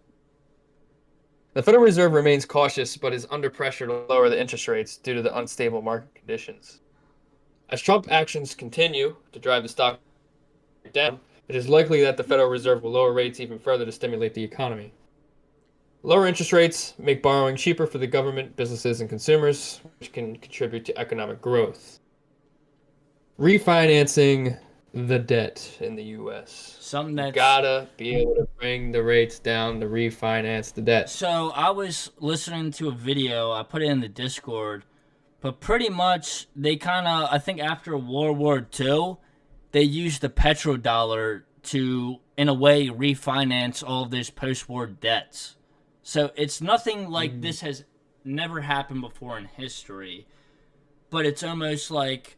The Federal Reserve remains cautious, but is under pressure to lower the interest rates due to the unstable market conditions. As Trump actions continue to drive the stock down, it is likely that the Federal Reserve will lower rates even further to stimulate the economy. Lower interest rates make borrowing cheaper for the government, businesses, and consumers, which can contribute to economic growth. Refinancing the debt in the U.S. Something You that's gotta be able to bring the rates down to refinance the debt. So I was listening to a video. I put it in the Discord, but pretty much they kind of, I think after World War II, they used the petrodollar to, in a way, refinance all of those post-war debts. So it's nothing like this has never happened before in history, but it's almost like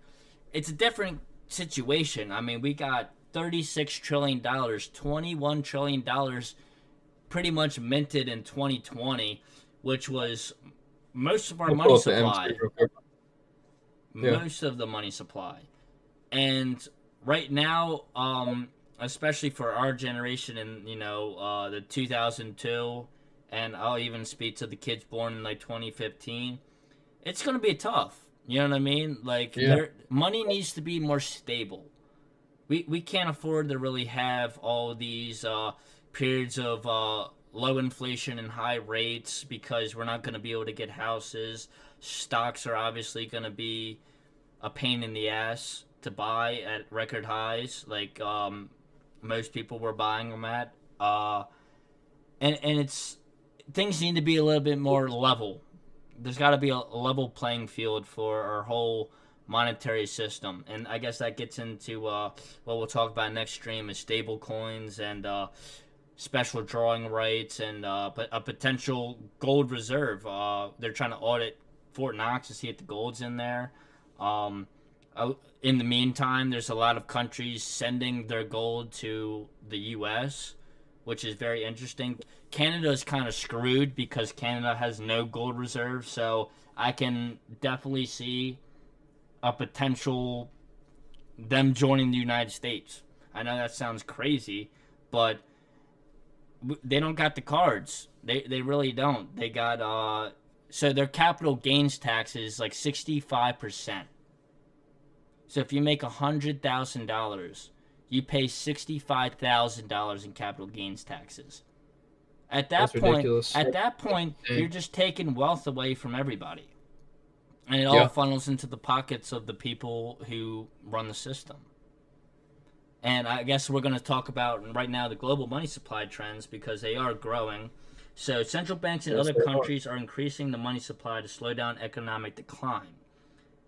it's a different situation. I mean, we got $36 trillion, $21 trillion pretty much minted in 2020, which was most of our We'll money pull up the MC supply. real quick. Yeah. Most of the money supply. And right now, especially for our generation and, the 2002, and I'll even speak to the kids born in like 2015, it's going to be tough. You know what I mean? Like, Yeah. money needs to be more stable. We can't afford to really have all these periods of low inflation and high rates because we're not going to be able to get houses. Stocks are obviously going to be a pain in the ass to buy at record highs, like most people were buying them at. And it's things need to be a little bit more level. There's got to be a level playing field for our whole monetary system, and I guess that gets into what we'll talk about next stream is stable coins and special drawing rights and a potential gold reserve. They're trying to audit Fort Knox to see if the gold's in there. In the meantime, there's a lot of countries sending their gold to the U.S., which is very interesting. Canada is kind of screwed because Canada has no gold reserve, so I can definitely see a potential them joining the United States. I know that sounds crazy, but they don't got the cards. They really don't. They got so their capital gains tax is like 65%. So if you make $100,000, you pay $65,000 in capital gains taxes. At that point, you're just taking wealth away from everybody. And it all funnels into the pockets of the people who run the system. And I guess we're going to talk about right now the global money supply trends because they are growing. So central banks in other countries are increasing the money supply to slow down economic decline.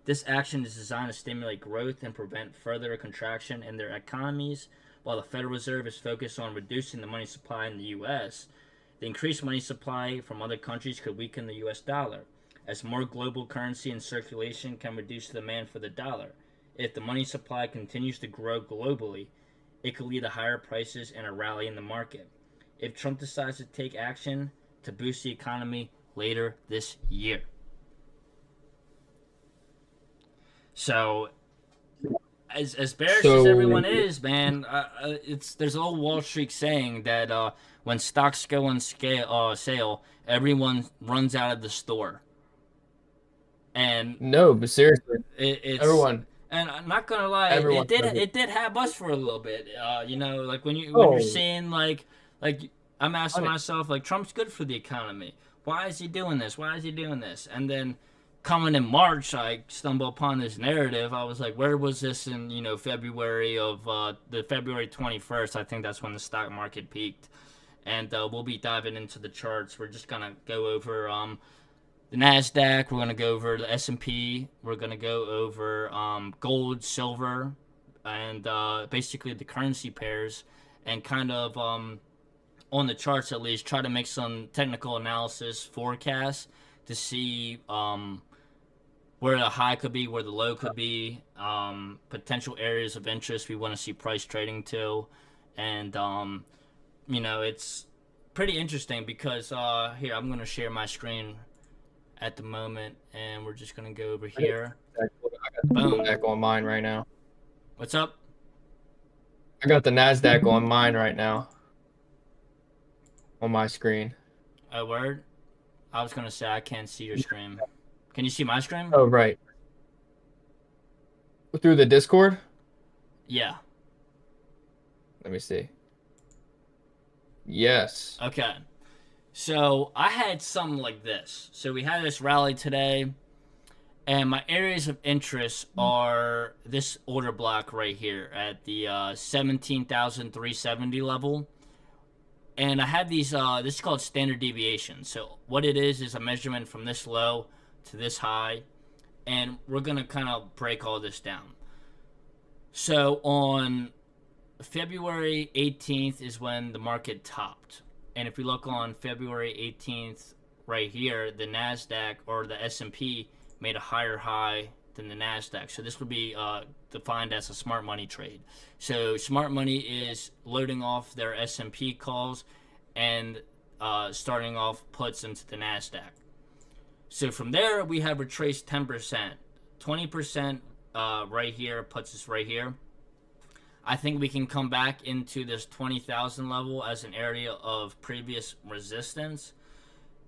This action is designed to stimulate growth and prevent further contraction in their economies. While the Federal Reserve is focused on reducing the money supply in the U.S., the increased money supply from other countries could weaken the U.S. dollar, as more global currency in circulation can reduce the demand for the dollar. If the money supply continues to grow globally, it could lead to higher prices and a rally in the market. If Trump decides to take action to boost the economy later this year. So, as bearish as everyone is, man, there's an old Wall Street saying that when stocks go on sale, everyone runs out of the store. And no, but seriously, everyone. And I'm not gonna lie, it did have us for a little bit. You know, like when you're seeing like I'm asking myself, like, Trump's good for the economy. Why is he doing this? Why is he doing this? And then coming in March, I stumble upon this narrative. I was like, where was this in, February of the February 21st? I think that's when the stock market peaked. And we'll be diving into the charts. We're just going to go over the NASDAQ. We're going to go over the S&P. We're going to go over gold, silver, and basically the currency pairs. And kind of, on the charts at least, try to make some technical analysis forecasts to see where the high could be, where the low could be, potential areas of interest we want to see price trading to. And, it's pretty interesting because, here, I'm going to share my screen at the moment, and we're just going to go over here. I got the NASDAQ on mine right now. What's up? I got the NASDAQ on mine right now. On my screen. A word? I was going to say I can't see your screen. Can you see my screen? Oh, right. Through the Discord? Yeah. Let me see. Yes. Okay. So I had something like this. So we had this rally today, and my areas of interest are this order block right here at the 17,370 level. And I had these, this is called standard deviation. So what it is a measurement from this low to this high. And we're going to kind of break all this down. So on February 18th is when the market topped. And if we look on February 18th right here, the NASDAQ or the S&P made a higher high than the NASDAQ. So this would be defined as a smart money trade. So smart money is loading off their S&P calls and starting off puts into the NASDAQ. So from there, we have retraced 10%. 20% right here puts us right here. I think we can come back into this 20,000 level as an area of previous resistance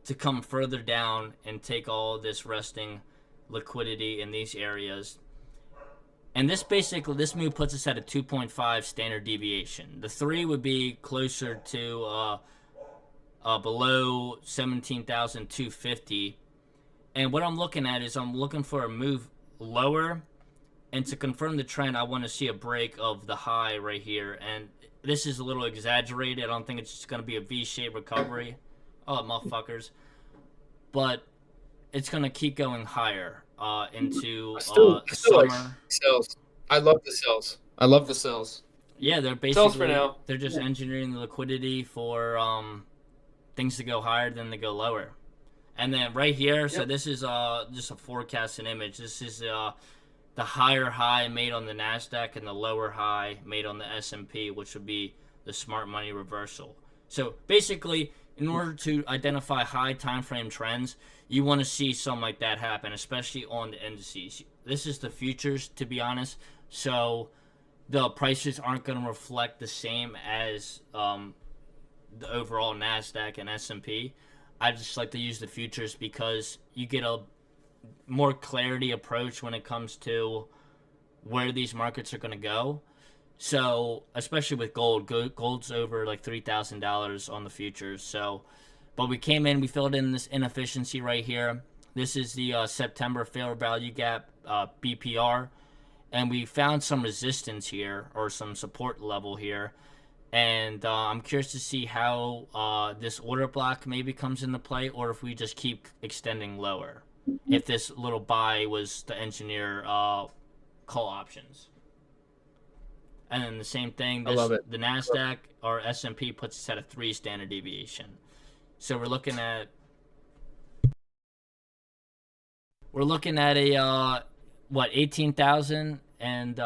to come further down and take all this resting liquidity in these areas. And this move puts us at a 2.5 standard deviation. The 3 would be closer to below 17,250. And what I'm looking at is I'm looking for a move lower. And to confirm the trend, I want to see a break of the high right here. And this is a little exaggerated. I don't think it's just going to be a V-shaped recovery. Oh, motherfuckers. But it's going to keep going higher into summer. Like cells. I love the cells. Yeah, they're basically cells for now. They're just engineering the liquidity for things to go higher than they go lower. And then right here, so this is just a forecasted image. This is the higher high made on the NASDAQ and the lower high made on the S&P, which would be the smart money reversal. So basically, in order to identify high time frame trends, you want to see something like that happen, especially on the indices. This is the futures, to be honest. So the prices aren't going to reflect the same as the overall NASDAQ and S&P. I just like to use the futures because you get a more clarity approach when it comes to where these markets are going to go. So, especially with gold's over like $3,000 on the futures. So, but we came in, we filled in this inefficiency right here. This is the September fair value gap, BPR, and we found some resistance here, or some support level here. And I'm curious to see how this order block maybe comes into play, or if we just keep extending lower. If this little buy was to engineer call options. And then the same thing, I love it. The NASDAQ or S&P puts us at a 3 standard deviation. So we're looking at a 18,000 and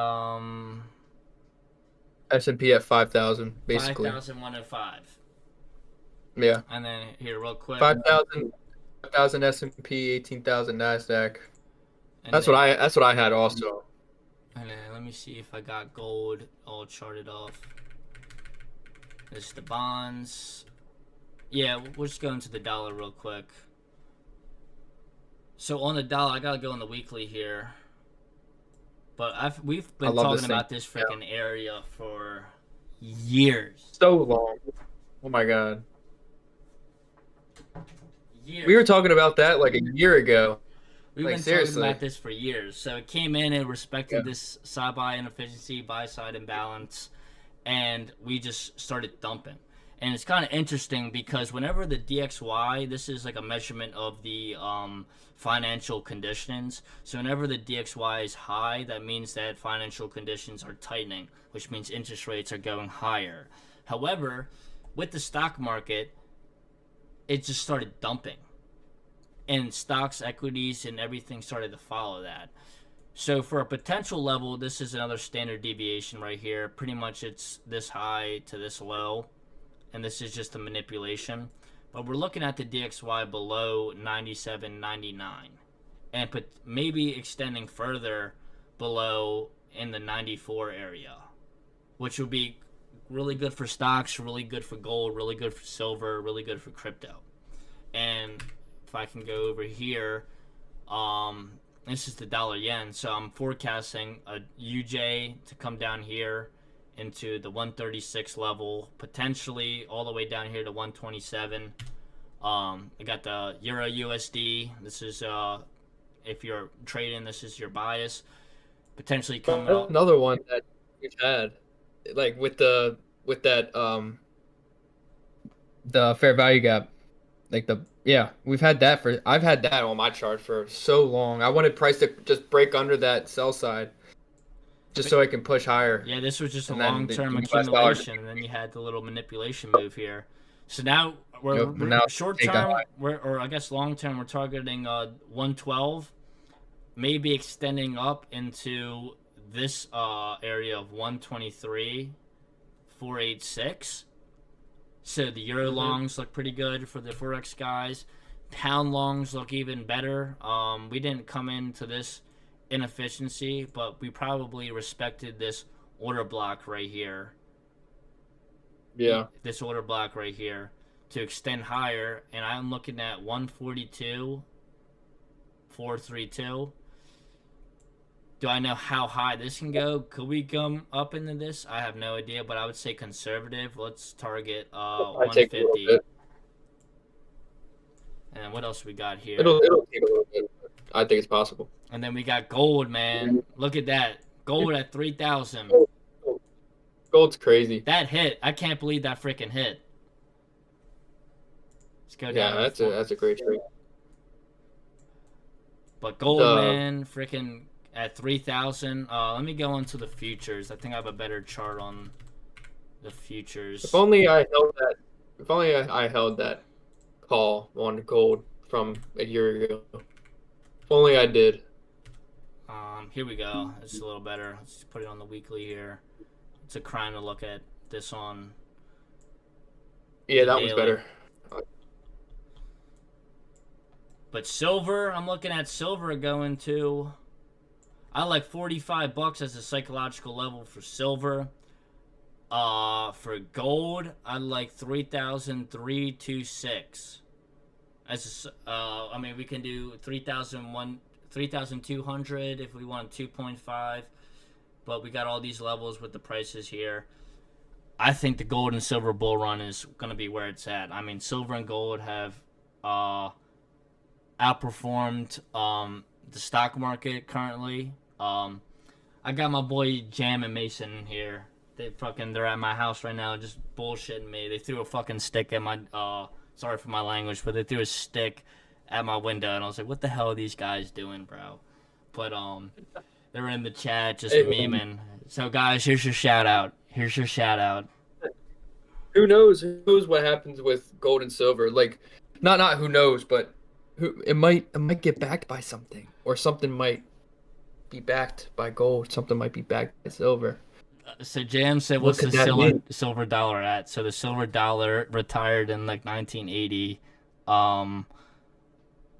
S&P at 5,000 basically. 5,105. Yeah. And then here real quick. 5,000 S&P, 18,000 NASDAQ. And That's then- what I had also. And then let me see if I got gold all charted off. This is the bonds. Yeah, we'll just go into the dollar real quick. So on the dollar, I gotta go on the weekly here. But we've been talking about this freaking area for years. So long. Oh my god. Years. We were talking about that like a year ago. We've Like, been seriously. talking about this for years. So it came in and respected this side-buy inefficiency, buy-side imbalance, and we just started dumping. And it's kind of interesting because whenever the DXY, this is like a measurement of the financial conditions. So whenever the DXY is high, that means that financial conditions are tightening, which means interest rates are going higher. However, with the stock market, it just started dumping. And stocks, equities, and everything started to follow that. So for a potential level, this is another standard deviation right here. Pretty much it's this high to this low. And this is just a manipulation. But we're looking at the DXY below 97.99. And maybe extending further below in the 94 area. Which would be really good for stocks, really good for gold, really good for silver, really good for crypto. And if I can go over here, this is the dollar yen. So I'm forecasting a UJ to come down here into the 136 level, potentially all the way down here to 127. I got the Euro USD. This is if you're trading, this is your bias. Potentially coming up. Another one that we've had, like with that the fair value gap, like we've had that I've had that on my chart for so long. I wanted price to just break under that sell side, just so I can push higher. Yeah, this was just a And then long-term the US dollar- accumulation, and then you had the little manipulation move here. So now we're now short-term, or I guess long-term, we're targeting 112, maybe extending up into this area of 123.486. So the Euro longs look pretty good for the Forex guys. Pound longs look even better. We didn't come into this inefficiency, but we probably respected this order block right here. Yeah. This order block right here to extend higher, and I'm looking at 142.432. Do I know how high this can go? Could we come up into this? I have no idea, but I would say conservative. Let's target I take a little 150. bit. And what else we got here? It'll take a little bit. I think it's possible. And then we got gold, man. Look at that. Gold at 3,000. Gold's crazy. That hit. I can't believe that freaking hit. Let's go down. Yeah, that's a great trade. But gold, man, freaking at 3,000. Let me go into the futures. I think I have a better chart on the futures. If only I held that call on gold from a year ago. If only I did. Here we go. It's a little better. Let's put it on the weekly here. It's a crime to look at this on. Yeah, that one's daily. better. But silver, I'm looking at silver going to. I like $45 as a psychological level for silver. For gold, I like 3,326. I mean, we can do 3,200 if we want 2.5, but we got all these levels with the prices here. I think the gold and silver bull run is going to be where it's at. I mean, silver and gold have outperformed the stock market currently. I got my boy Jam and Mason here. They're at my house right now just bullshitting me. They threw a fucking stick at my sorry for my language, but they threw a stick at my window, and I was like, what the hell are these guys doing, bro? But they were in the chat just memeing. So guys, here's your shout out. Who knows what happens with gold and silver? Like, not who knows, but it might get backed by something, or something might be backed by gold. Something might be backed by silver. So Jam said, what's the silver dollar at? So the silver dollar retired in like 1980.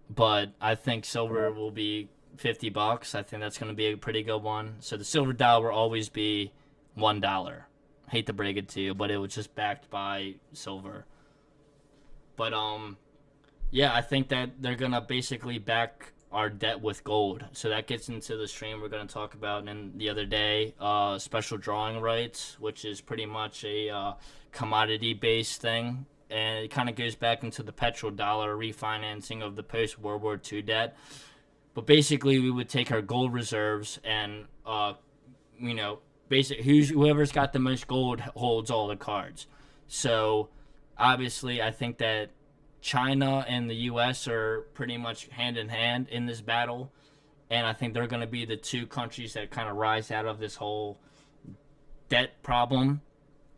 But I think silver will be $50. I think that's going to be a pretty good one. So the silver dollar will always be $1. Hate to break it to you, but it was just backed by silver. But yeah, I think that they're going to basically back our debt with gold. So that gets into the stream we're going to talk about in the other day, special drawing rights, which is pretty much a commodity-based thing. And it kind of goes back into the petrodollar refinancing of the post-World War II debt. But basically, we would take our gold reserves and, whoever's got the most gold holds all the cards. So, obviously, I think that China and the U.S. are pretty much hand in hand in this battle. And I think they're going to be the two countries that kind of rise out of this whole debt problem.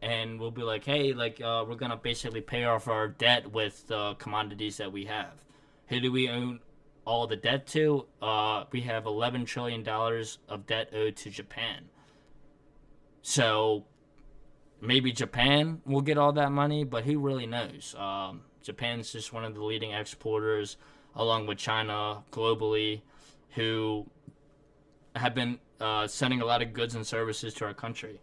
And we'll be like, hey, we're going to basically pay off our debt with the commodities that we have. Who do we own all the debt to? We have $11 trillion of debt owed to Japan. So maybe Japan will get all that money, but who really knows? Japan's just one of the leading exporters, along with China globally, who have been sending a lot of goods and services to our country.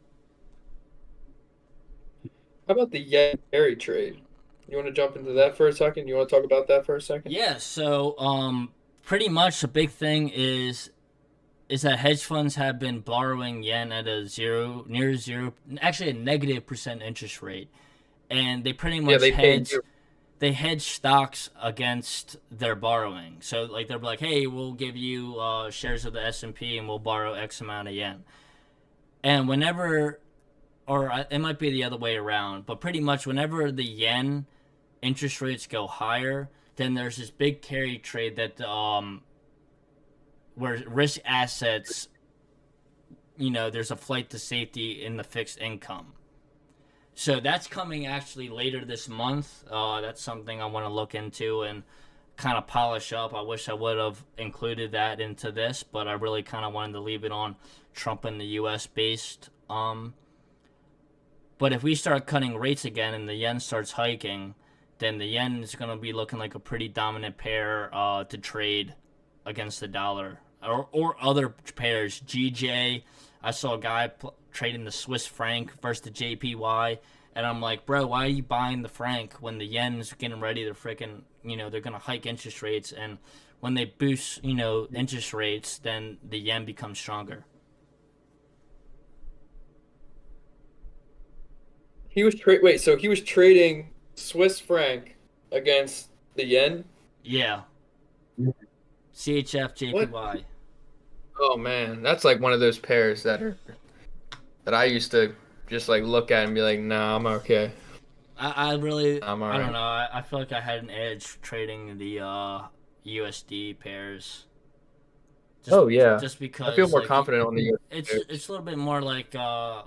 How about the yen carry trade? You want to jump into that for a second? You want to talk about that for a second? Yeah, so pretty much the big thing is that hedge funds have been borrowing yen at a negative percent interest rate. And they pretty much they hedge stocks against their borrowing. So they're like, hey, we'll give you shares of the S&P and we'll borrow X amount of yen. And whenever, or it might be the other way around, but pretty much whenever the yen interest rates go higher, then there's this big carry trade that where risk assets, there's a flight to safety in the fixed income. So that's coming actually later this month. That's something I want to look into and kind of polish up. I wish I would have included that into this, but I really kind of wanted to leave it on Trump and the U.S. based. But if we start cutting rates again and the yen starts hiking, then the yen is going to be looking like a pretty dominant pair to trade against the dollar. Or other pairs. GJ, I saw a guy trading the Swiss franc versus the JPY, and I'm like, bro, why are you buying the franc when the yen's getting ready to freaking, they're going to hike interest rates, and when they boost, interest rates, then the yen becomes stronger. He was trading Swiss franc against the yen? Yeah. CHF JPY. What? Oh man, that's like one of those pairs that I used to just look at and be like, nah, I'm okay. I'm all right. I don't know. I feel like I had an edge trading the USD pairs. Just because I feel more confident on the USD. It's a little bit more like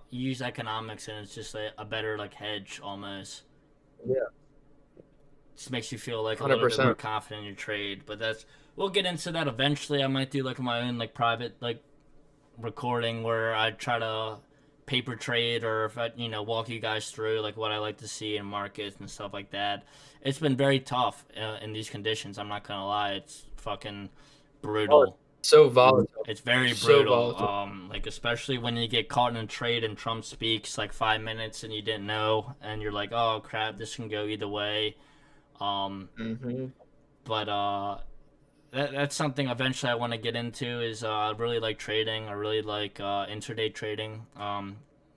use economics, and it's just a better hedge almost. Yeah. Just makes you feel like a 100%. little bit more confident in your trade, but we'll get into that eventually. I might do my own private recording where I try to paper trade, or if I walk you guys through what I like to see in markets and stuff like that. It's been very tough in these conditions. I'm not gonna lie, it's fucking brutal. So volatile. It's very So brutal. volatile. Like especially when you get caught in a trade and Trump speaks like 5 minutes and you didn't know, and you're like, oh crap, this can go either way. Hmm. But that's something eventually I want to get into. Is I really like trading. I really like intraday trading.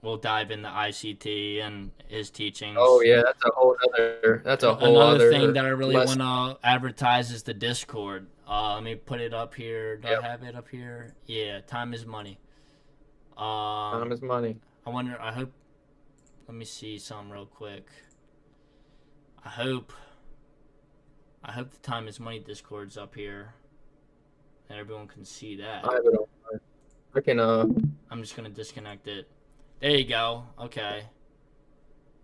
We'll dive into ICT and his teachings. Oh yeah, that's a whole other. That's a whole Another other thing that I really want lesson. to advertise is the Discord. Let me put it up here. Do Yep. I have it up here? Yeah, time is money. Time is money. I wonder. I hope. Let me see something real quick. I hope the time is money Discord's up here, and everyone can see that. I have it on. I can. I'm just gonna disconnect it. There you go. Okay.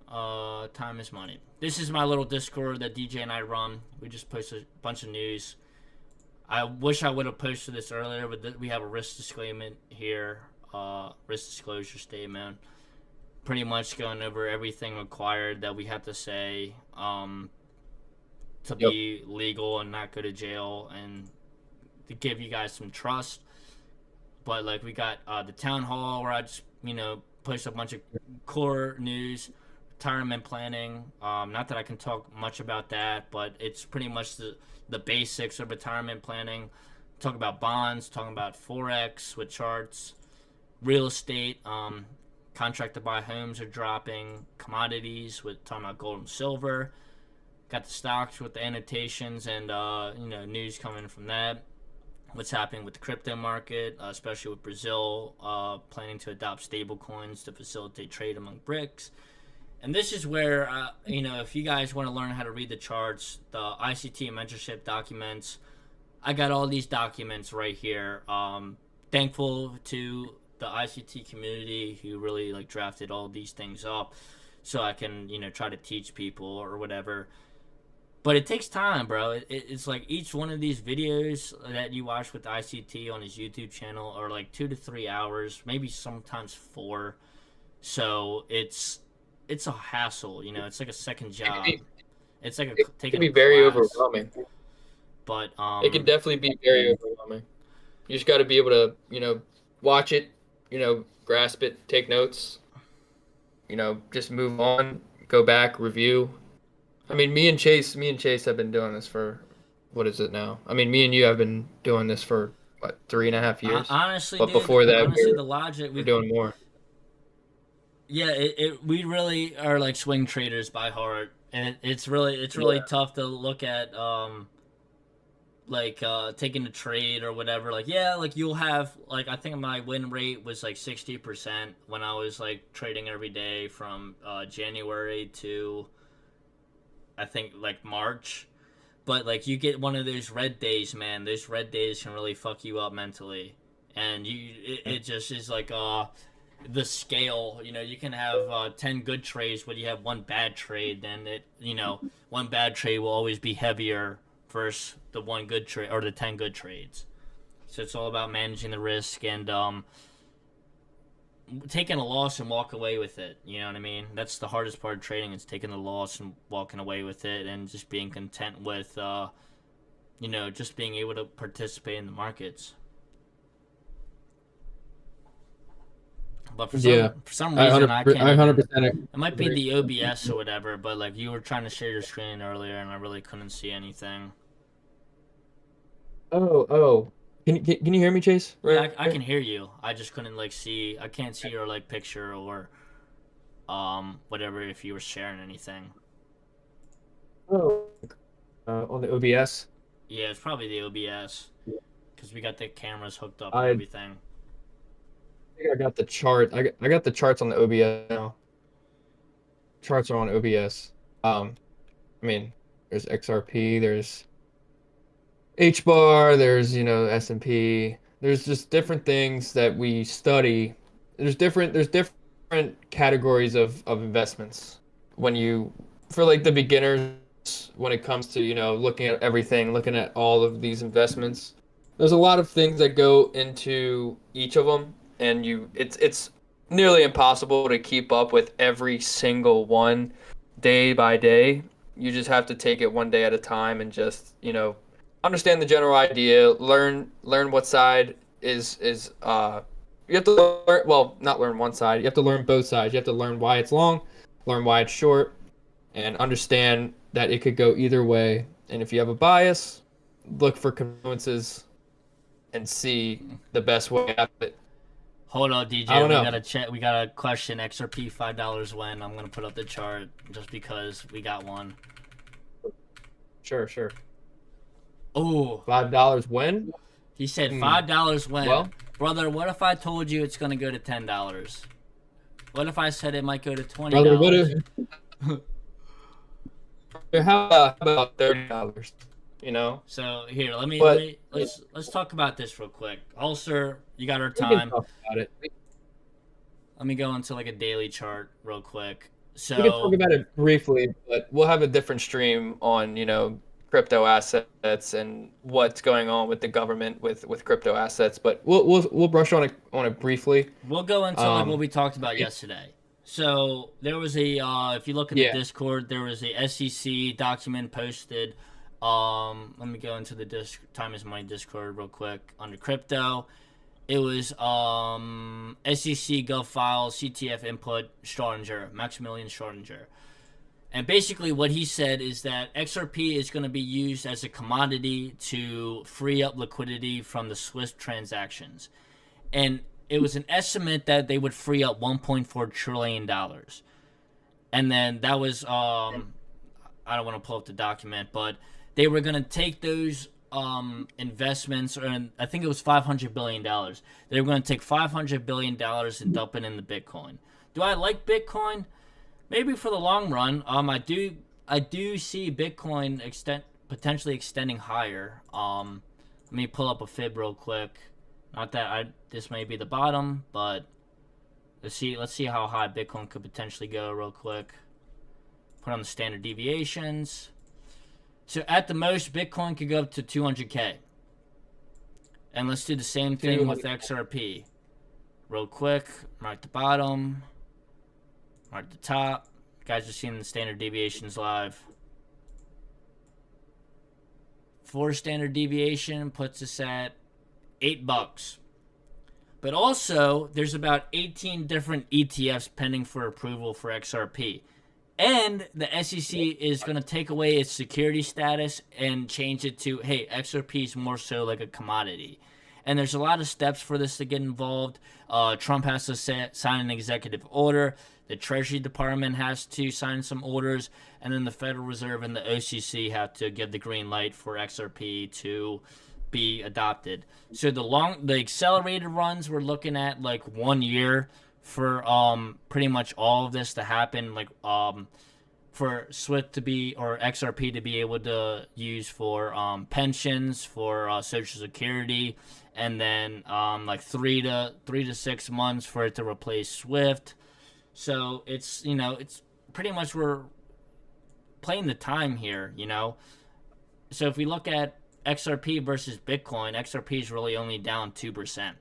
Time is money. This is my little Discord that DJ and I run. We just post a bunch of news. I wish I would have posted this earlier, but we have a risk disclaimer here. Risk disclosure statement. Pretty much going over everything required that we have to say to be legal and not go to jail, and to give you guys some trust. But like we got the town hall where I just post a bunch of core news, retirement planning. Not that I can talk much about that, but it's pretty much the basics of retirement planning. Talk about bonds, talking about Forex with charts, real estate, contract to buy homes are dropping, commodities with talking about gold and silver. Got the stocks with the annotations and news coming from that. What's happening with the crypto market, especially with Brazil planning to adopt stable coins to facilitate trade among BRICS. And this is where, if you guys want to learn how to read the charts, the ICT mentorship documents, I got all these documents right here. Thankful to the ICT community who really drafted all these things up so I can, try to teach people or whatever. But it takes time, bro. It's like each one of these videos that you watch with ICT on his YouTube channel are 2 to 3 hours, maybe sometimes 4. So it's a hassle, it's like a second job. It's like It taking can be a very class. overwhelming. But It can definitely be very overwhelming. You just got to be able to, watch it, grasp it, take notes, just move on, go back, review. I mean, me and Chase have been doing this for, what is it now? I mean, me and you have been doing this for, what, 3.5 years? honestly, But dude, before that, honestly, we're the logic doing more. Yeah, we really are like swing traders by heart, and it's really tough to look at taking a trade or whatever. You'll have I think my win rate was 60% when I was trading every day from January to I think March. But you get one of those red days, man. Those red days can really fuck you up mentally, and it just is the scale. You can have 10 good trades, but you have one bad trade, then one bad trade will always be heavier versus the one good trade or the 10 good trades. So it's all about managing the risk and taking a loss and walk away with it. You know what I mean? That's the hardest part of trading, is taking the loss and walking away with it, and just being content with just being able to participate in the markets. But for some reason I can't. I 100%. It might be the OBS or whatever, but you were trying to share your screen earlier, and I really couldn't see anything. Oh. Can you hear me, Chase? Yeah, I can hear you. I just couldn't see. I can't see your picture or whatever if you were sharing anything. Oh. On the OBS. Yeah, it's probably the OBS because we got the cameras hooked up I and everything. think I got the chart. I got the charts on the OBS now. Charts are on OBS. I mean, there's XRP, there's HBAR, there's S&P. There's just different things that we study. There's different categories of investments for the beginners when it comes to looking at everything, looking at all of these investments. There's a lot of things that go into each of them, and it's nearly impossible to keep up with every single one day by day. You just have to take it one day at a time and just understand the general idea, learn what side is you have to learn, well, not learn one side, you have to learn both sides. You have to learn why it's long, learn why it's short, and understand that it could go either way. And if you have a bias, look for confluences and see the best way out of it. Hold on, DJ. I don't know. We gotta check. We got a question. XRP $5 when? I'm gonna put up the chart just because we got one. Sure. Oh, $5 when? he said $5 when. Well- Brother, what if I told you it's gonna go to $10? What if I said it might go to $20? Brother, how about $30? You know? So here, But- let's talk about this real quick. Ulcer, you got our We can time. talk about it. Let me go into like a daily chart real quick. So We can talk about it briefly, but we'll have a different stream on, crypto assets and what's going on with the government with crypto assets. But we'll brush on it briefly. we'll go into like Um, what we talked about yesterday. So there was a if you look at Yeah. the Discord, there was a SEC document posted. Let me go into the Time is Money Discord real quick under crypto. It was SEC Gov file CTF input Schrodinger, Maximilian Schrodinger. And basically what he said is that XRP is going to be used as a commodity to free up liquidity from the SWIFT transactions. And it was an estimate that they would free up $1.4 trillion. And then that was, I don't want to pull up the document, but they were going to take those investments, and I think it was $500 billion. They were going to take $500 billion and dump it into Bitcoin. Do I like Bitcoin? Maybe for the long run. I do see Bitcoin potentially extending higher. Let me pull up a fib real quick. Not that this may be the bottom, but let's see how high Bitcoin could potentially go real quick. Put on the standard deviations. So at the most, Bitcoin could go up to 200K. And let's do the same thing with XRP. Real quick, mark the bottom, mark the top. You guys are seeing the standard deviations live. 4 standard deviation puts us at $8. But also, there's about 18 different ETFs pending for approval for XRP. And the SEC is going to take away its security status and change it to, hey, XRP is more so like a commodity. And there's a lot of steps for this to get involved. Trump has to sign an executive order. The Treasury Department has to sign some orders. And then the Federal Reserve and the OCC have to give the green light for XRP to be adopted. So the accelerated runs, we're looking at like 1 year for pretty much all of this to happen, like for SWIFT to be, or XRP to be able to use for pensions, for Social Security, and then like 3 to 6 months for it to replace SWIFT. So it's it's pretty much we're playing the time here, So if we look at XRP versus Bitcoin, XRP is really only down 2%.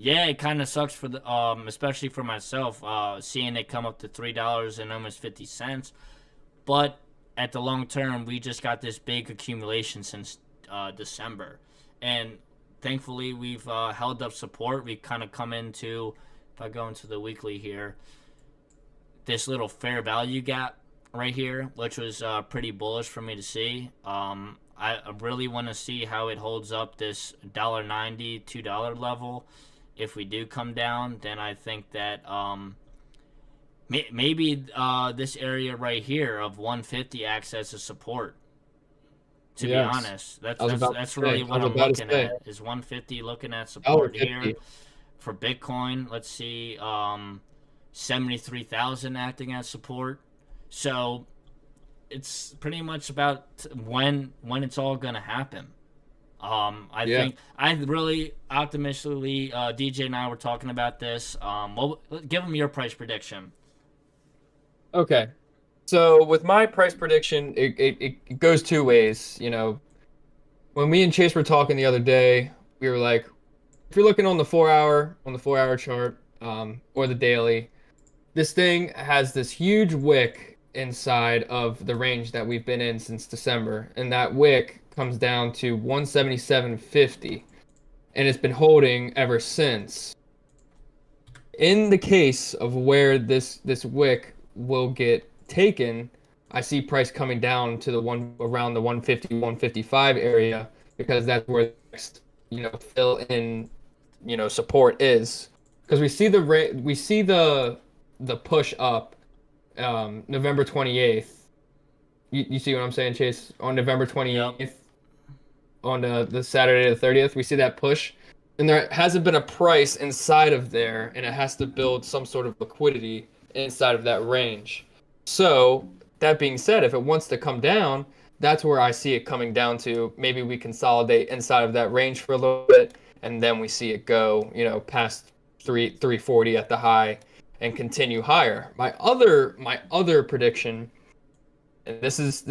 Yeah, it kind of sucks for the especially for myself, seeing it come up to $3 and almost 50 cents. But at the long term, we just got this big accumulation since December, and thankfully we've held up support. We kind of come into, if I go into the weekly here, this little fair value gap right here, which was pretty bullish for me to see. I really want to see how it holds up this $1.90, $2 level. If we do come down, then I think that maybe this area right here of 150 acts as a support. To be honest, that's really what I'm looking at. Is 150 looking at support here for Bitcoin? Let's see, 73,000 acting as support. So it's pretty much about when it's all gonna happen. I think I really optimistically, DJ and I were talking about this. Give them your price prediction. Okay. So with my price prediction, it goes two ways. When me and Chase were talking the other day, we were like, if you're looking on the 4-hour chart, or the daily, this thing has this huge wick inside of the range that we've been in since December, and that wick comes down to 177.50, and it's been holding ever since. In the case of where this wick will get taken, I see price coming down to the one around the 150, 155 area, because that's where the next, fill in, support is. Because we see the push up November 28th. You see what I'm saying, Chase? On November 28th, on the Saturday the 30th, we see that push. And there hasn't been a price inside of there, and it has to build some sort of liquidity inside of that range. So, that being said, if it wants to come down, that's where I see it coming down to. Maybe we consolidate inside of that range for a little bit, and then we see it go, past 340 at the high and continue higher. My other prediction, and this is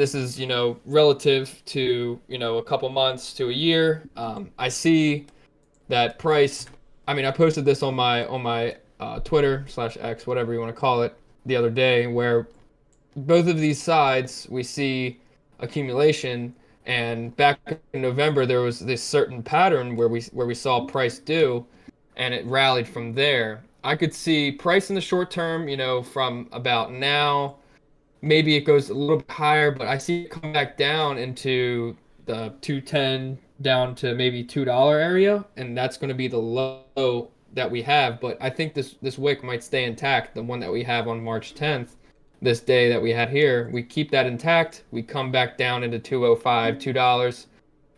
relative to a couple months to a year. I see that price. I mean, I posted this on my Twitter /X, whatever you want to call it, the other day, where both of these sides we see accumulation, and back in November there was this certain pattern where we saw price do, and it rallied from there. I could see price in the short term, from about now, maybe it goes a little bit higher, but I see it come back down into the 210 down to maybe $2 area, and that's going to be the low that we have. But I think this wick might stay intact, the one that we have on March 10th, this day that we had here. We keep that intact, we come back down into 205, $2,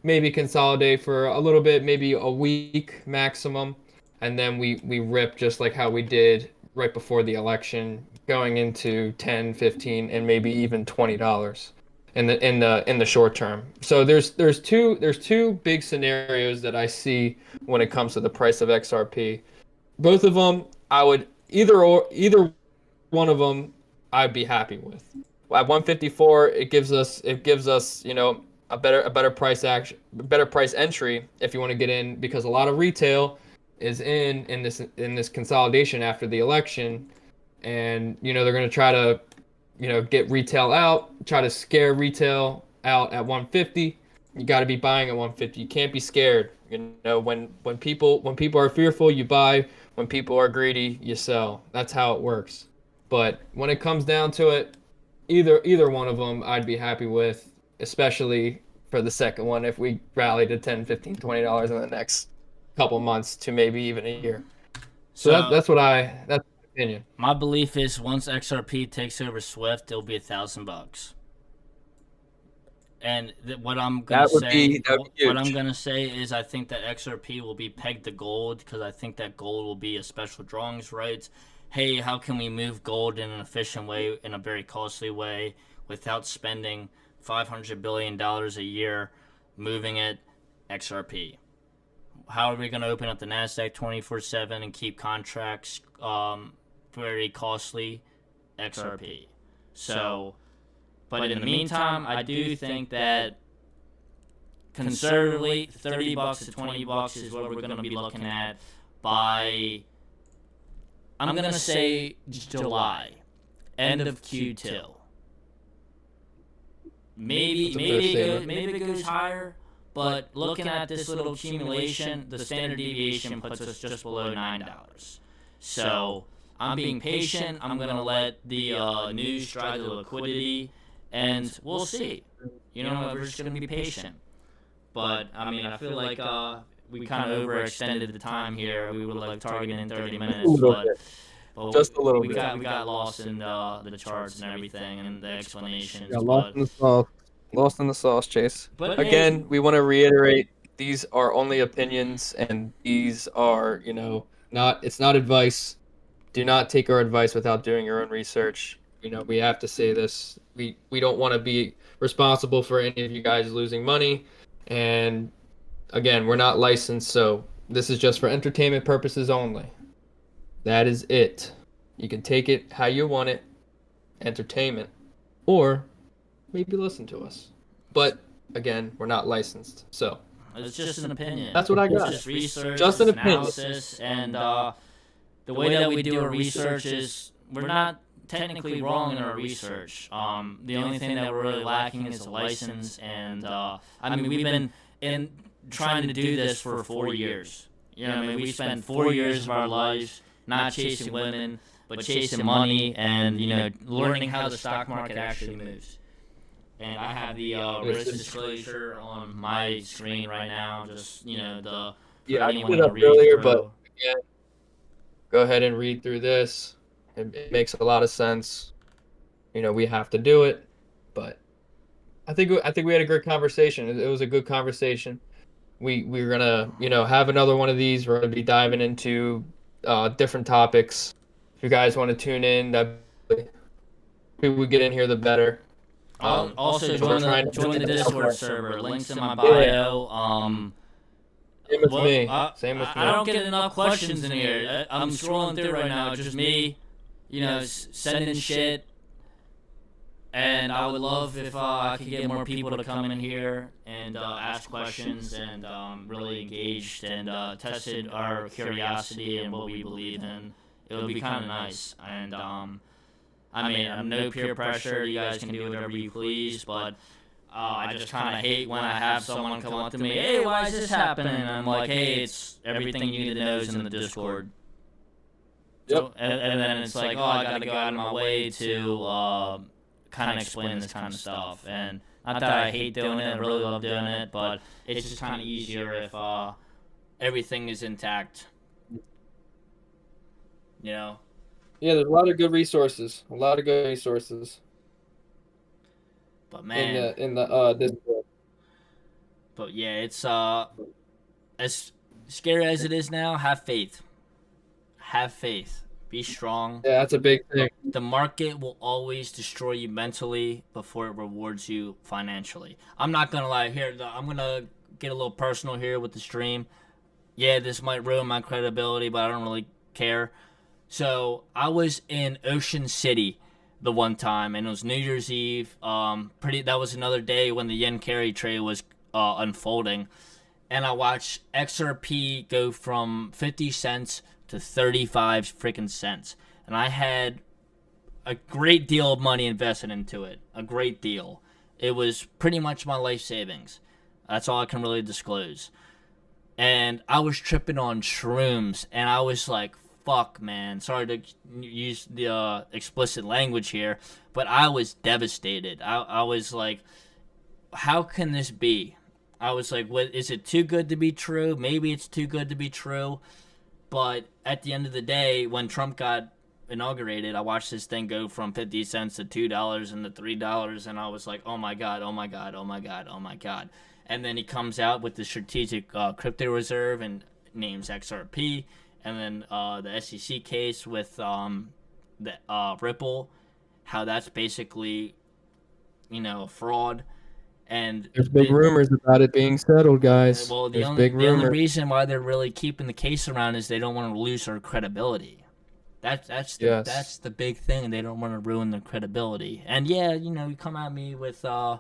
maybe consolidate for a little bit, maybe a week maximum, and then we rip just like how we did right before the election, going into 10, 15, and maybe even $20 in the short term. So there's two big scenarios that I see when it comes to the price of XRP. Both of them, I would either one of them I'd be happy with. At 154, it gives us a better price entry if you want to get in, because a lot of retail is in this consolidation after the election, and they're going to try to get retail out, try to scare retail out at 150. You got to be buying at 150. You can't be scared. When people are fearful, you buy. When people are greedy, you sell. That's how it works. But when it comes down to it, either one of them I'd be happy with, especially for the second one if we rally to $10, $15, $20 in the next couple months to maybe even a year. So that's my opinion. My belief is once XRP takes over Swift, it'll be $1,000. And what I'm gonna say is I think that XRP will be pegged to gold, because I think that gold will be a special drawings rights. Hey, how can we move gold in an efficient way, in a very costly way, without spending $500 billion a year moving it? XRP. How are we going to open up the NASDAQ 24/7 and keep contracts very costly? XRP. So, but in the meantime, I do think that conservatively, $30 to $20 is what we're going to be looking at by, I'm going to say, July, end of Q2. Maybe it goes higher, but looking at this little accumulation, the standard deviation puts us just below $9. So I'm being patient. I'm going to let the news drive the liquidity, and we'll see. We're just going to be patient. But, I mean, I feel like we kind of overextended the time here. We were like targeting 30 minutes, but just a little bit. We got lost in the charts and everything and the explanations. Yeah, lost in the sauce, Chase. But again, we want to reiterate, these are only opinions, and these are, it's not advice. Do not take our advice without doing your own research. We have to say this. We don't want to be responsible for any of you guys losing money. And again, we're not licensed, so this is just for entertainment purposes only. That is it. You can take it how you want it, entertainment, or maybe listen to us. But again, we're not licensed, so it's just an opinion. That's what I got. It's just research, just an analysis, and the way that we do our research is we're not technically wrong in our research. The only thing that we're really lacking is a license, and I mean, we've been trying to do this for 4 years. You know, I mean, we spent 4 years of our lives not chasing women, but chasing money, and learning how the stock market actually moves. And I have the risk disclosure on my screen right now. Just the I put it up earlier, but again, go ahead and read through this. It makes a lot of sense. We have to do it, but I think we had a good conversation. It was a good conversation. We're gonna have another one of these. We're gonna be diving into different topics. If you guys want to tune in, that we get in here, the better. Also join the Discord server. Links in my bio. Same with me. Same with me. I don't get enough questions in here. I'm scrolling through right now. Just me, sending shit. And I would love if I could get more people to come in here and ask questions and really engaged and tested our curiosity and what we believe in. It would be kind of nice. And I mean, I'm no peer pressure. You guys can do whatever you please, but I just kind of hate when I have someone come up to me, hey, why is this happening? And I'm like, hey, it's everything you need to know is in the Discord. Yep. So, and then it's like, oh, I got to go out of my way to kind of explain this kind of stuff. And not that I hate doing it, I really love doing it, but it's just kind of easier if everything is intact. Yeah, there's a lot of good resources. But man, in the Discord. But yeah, it's as scary as it is now. Have faith. Have faith. Be strong. Yeah, that's a big thing. The market will always destroy you mentally before it rewards you financially. I'm not gonna lie. I'm gonna get a little personal here with the stream. Yeah, this might ruin my credibility, but I don't really care. So I was in Ocean City the one time, and it was New Year's Eve. That was another day when the yen carry trade was unfolding, and I watched XRP go from 50 cents to 35 freaking cents, and I had a great deal of money invested into it. A great deal. It was pretty much my life savings. That's all I can really disclose. And I was tripping on shrooms, and I was like, fuck, man. Sorry to use the explicit language here, but I was devastated. I was like, how can this be? I was like, what, is it too good to be true? Maybe it's too good to be true. But at the end of the day, when Trump got inaugurated, I watched this thing go from 50 cents to $2 and to $3, and I was like, oh my God, oh my God, oh my God, oh my God. And then he comes out with the strategic crypto reserve and names XRP. And then the SEC case with the Ripple, how that's basically, a fraud. And there's big rumors about it being settled, guys. Well, the only reason why they're really keeping the case around is they don't want to lose their credibility. That's the big thing. They don't want to ruin their credibility. And yeah, you come at me with, am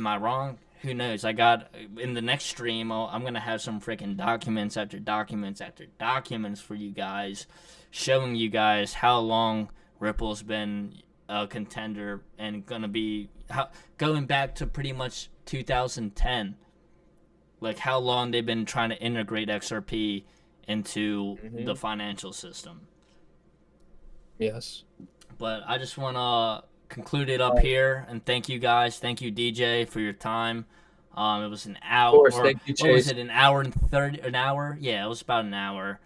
I wrong? Who knows? I got, in the next stream, I'm going to have some freaking documents after documents after documents for you guys, showing you guys how long Ripple's been a contender and going to be, going back to pretty much 2010. Like, how long they've been trying to integrate XRP into the financial system. Yes. But I just want to conclude it up here, and thank you guys. Thank you, DJ, for your time. It was an hour. Of course, thank you, Chase. What was it, an hour and 30? An hour? Yeah, it was about an hour.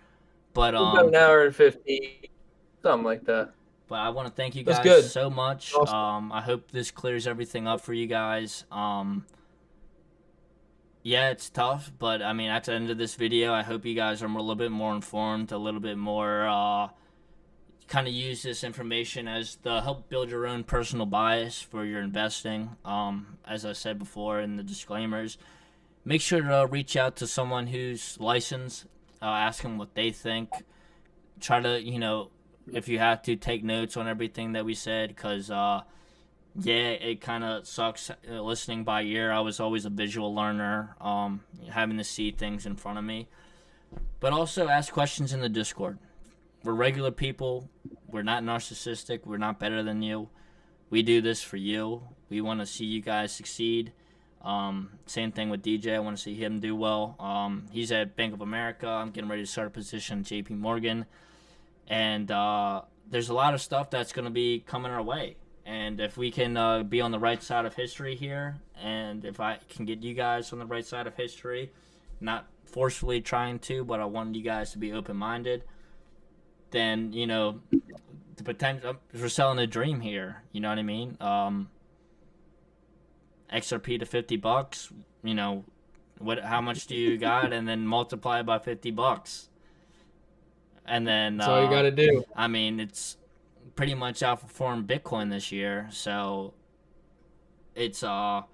But about an hour and 50, something like that. But I want to thank you guys so much. Awesome. I hope this clears everything up for you guys. Yeah, it's tough, but I mean, at the end of this video, I hope you guys are a little bit more informed, a little bit more kind of use this information as to help build your own personal bias for your investing. As I said before in the disclaimers, make sure to reach out to someone who's licensed, ask them what they think. Try to, if you have to, take notes on everything that we said, because yeah, it kind of sucks listening by ear. I was always a visual learner, having to see things in front of me. But also ask questions in the Discord. We're regular people we're not narcissistic. We're not better than you. We do this for you. We want to see you guys succeed. Same thing with DJ. I want to see him do well. He's at Bank of America. I'm getting ready to start a position at JP Morgan. And there's a lot of stuff that's going to be coming our way. And if we can be on the right side of history here, and if I can get you guys on the right side of history, not forcefully trying to, but I want you guys to be open-minded, then, you know, the potential, we're selling a dream here. You know what I mean? XRP to $50, you know, how much do you got? And then multiply it by $50. And then That's all you got to do. I mean, it's pretty much outperformed Bitcoin this year, so it's a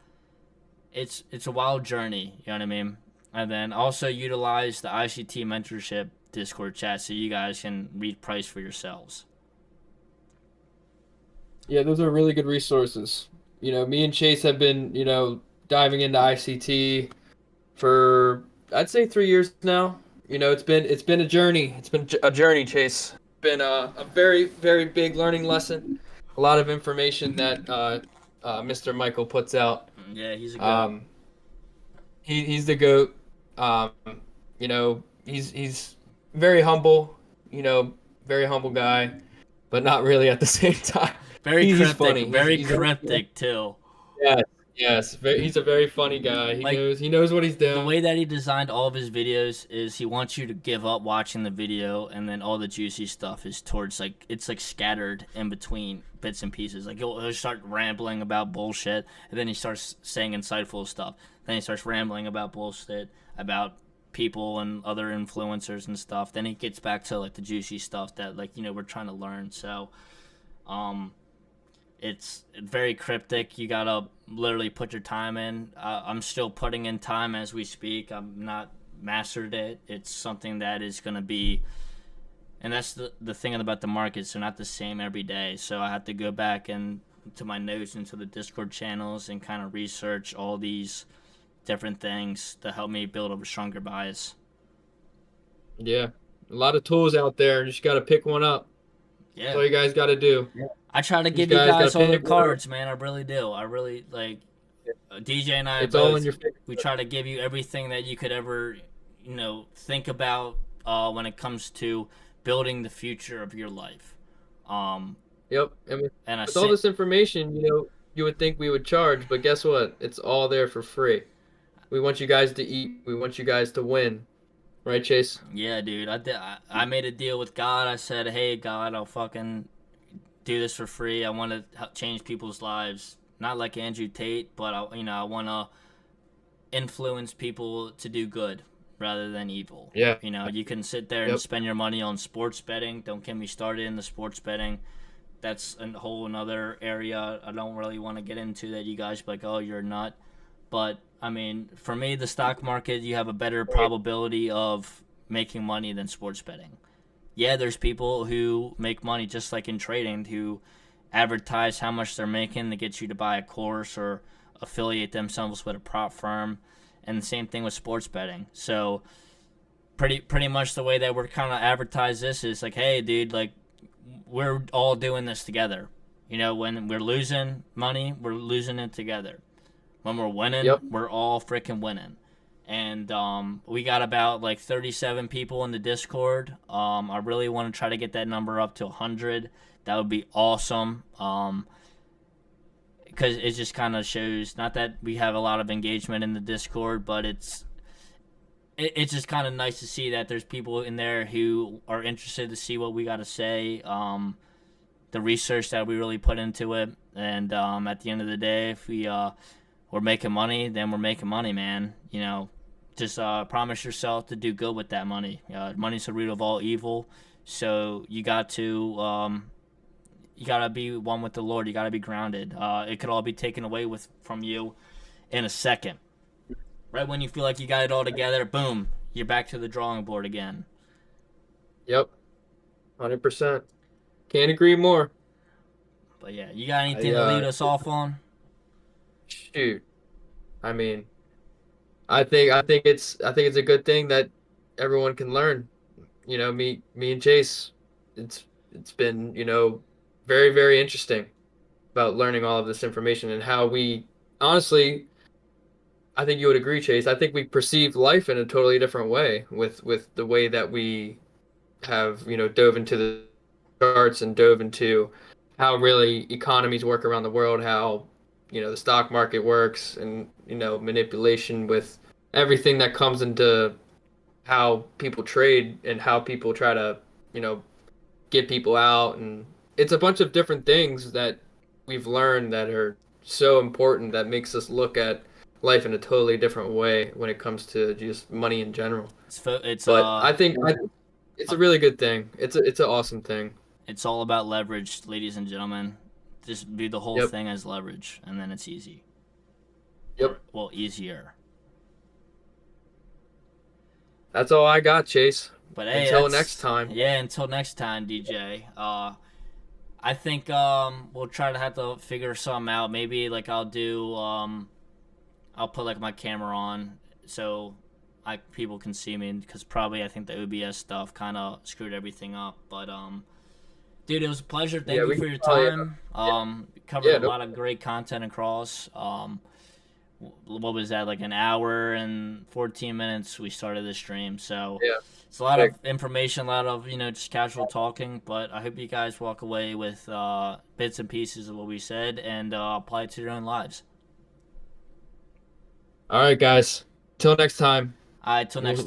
wild journey, you know what I mean? And then also utilize the ICT mentorship Discord chat so you guys can read price for yourselves. Yeah, those are really good resources. You know, me and Chase have been, you know, diving into ICT for, I'd say, 3 years now. You know, it's been a journey. It's been a journey, Chase. It's been a very, very big learning lesson. A lot of information that Mr. Michael puts out. Yeah, he's a goat. He's the GOAT. You know, he's very humble, you know, very humble guy, but not really at the same time. Very He's cryptic, funny. very He's cryptic too. Yes. He's a very funny guy. He knows what he's doing. The way that he designed all of his videos is he wants you to give up watching the video, and then all the juicy stuff is towards it's scattered in between bits and pieces. Like he'll start rambling about bullshit, and then he starts saying insightful stuff. Then he starts rambling about bullshit about people and other influencers and stuff. Then he gets back to the juicy stuff that we're trying to learn. So, it's very cryptic. You gotta literally put your time in. I'm still putting in time as we speak. I'm not mastered it. It's something that is gonna be, and that's the thing about the markets. They're not the same every day. So I have to go back and to my notes into the Discord channels and kind of research all these different things to help me build up a stronger bias. Yeah, a lot of tools out there. You just got to pick one up. Yeah, that's all you guys got to do. I try to give you guys all the cards, man. I really do. I really DJ and I. It's all in your face. We try to give you everything that you could ever, think about when it comes to building the future of your life. Yep, and with all this information, you would think we would charge, but guess what? It's all there for free. We want you guys to eat. We want you guys to win. Right, Chase? Yeah, dude. I made a deal with God. I said, hey, God, I'll fucking do this for free. I want to change people's lives. Not like Andrew Tate, but I want to influence people to do good rather than evil. Yeah. You can sit there and spend your money on sports betting. Don't get me started in the sports betting. That's a whole another area I don't really want to get into that you guys be like, oh, you're a nut. But, I mean, for me, the stock market, you have a better probability of making money than sports betting. Yeah, there's people who make money just like in trading who advertise how much they're making to get you to buy a course or affiliate themselves with a prop firm. And the same thing with sports betting. So pretty much the way that we're kind of advertise this is like, hey, dude, we're all doing this together. When we're losing money, we're losing it together. When we're winning, we're all freaking winning. And we got about 37 people in the Discord. I really want to try to get that number up to 100. That would be awesome. Because it just kind of shows, not that we have a lot of engagement in the Discord, but it's just kind of nice to see that there's people in there who are interested to see what we got to say, the research that we really put into it. And at the end of the day, if we're making money, then we're making money, man. Just promise yourself to do good with that money. Money's the root of all evil. So you got to be one with the Lord. You got to be grounded. It could all be taken away from you in a second. Right when you feel like you got it all together, boom, you're back to the drawing board again. Yep, 100%. Can't agree more. But yeah, you got anything to lead us off on? Shoot, I mean, I think it's a good thing that everyone can learn. Me and Chase, it's it's been, you know, very, very interesting about learning all of this information and how we honestly, I think you would agree, Chase. I think we perceive life in a totally different way with the way that we have, you know, dove into the charts and dove into how really economies work around the world, how, you know, the stock market works, and, you know, manipulation with everything that comes into how people trade and how people try to, you know, get people out. And it's a bunch of different things that we've learned that are so important that makes us look at life in a totally different way when it comes to just money in general. But I think it's a really good thing. It's an awesome thing. It's all about leverage, ladies and gentlemen. Just view the whole Yep. thing as leverage, and then it's easy. Yep. Well, easier. That's all I got, Chase. But hey, Until that's- next time. Yeah, until next time, DJ. I think we'll try to have to figure something out. Maybe like I'll do I'll put like my camera on so people can see me, because probably I think the OBS stuff kind of screwed everything up. But dude, it was a pleasure. Thank you for your time. Covered a lot of great content across. What was that, like an hour and 14 minutes we started this stream, so it's a lot of information, a lot of, you know, just casual talking, but I hope you guys walk away with bits and pieces of what we said and apply it to your own lives. All right, guys. Till next time. All right, till next time.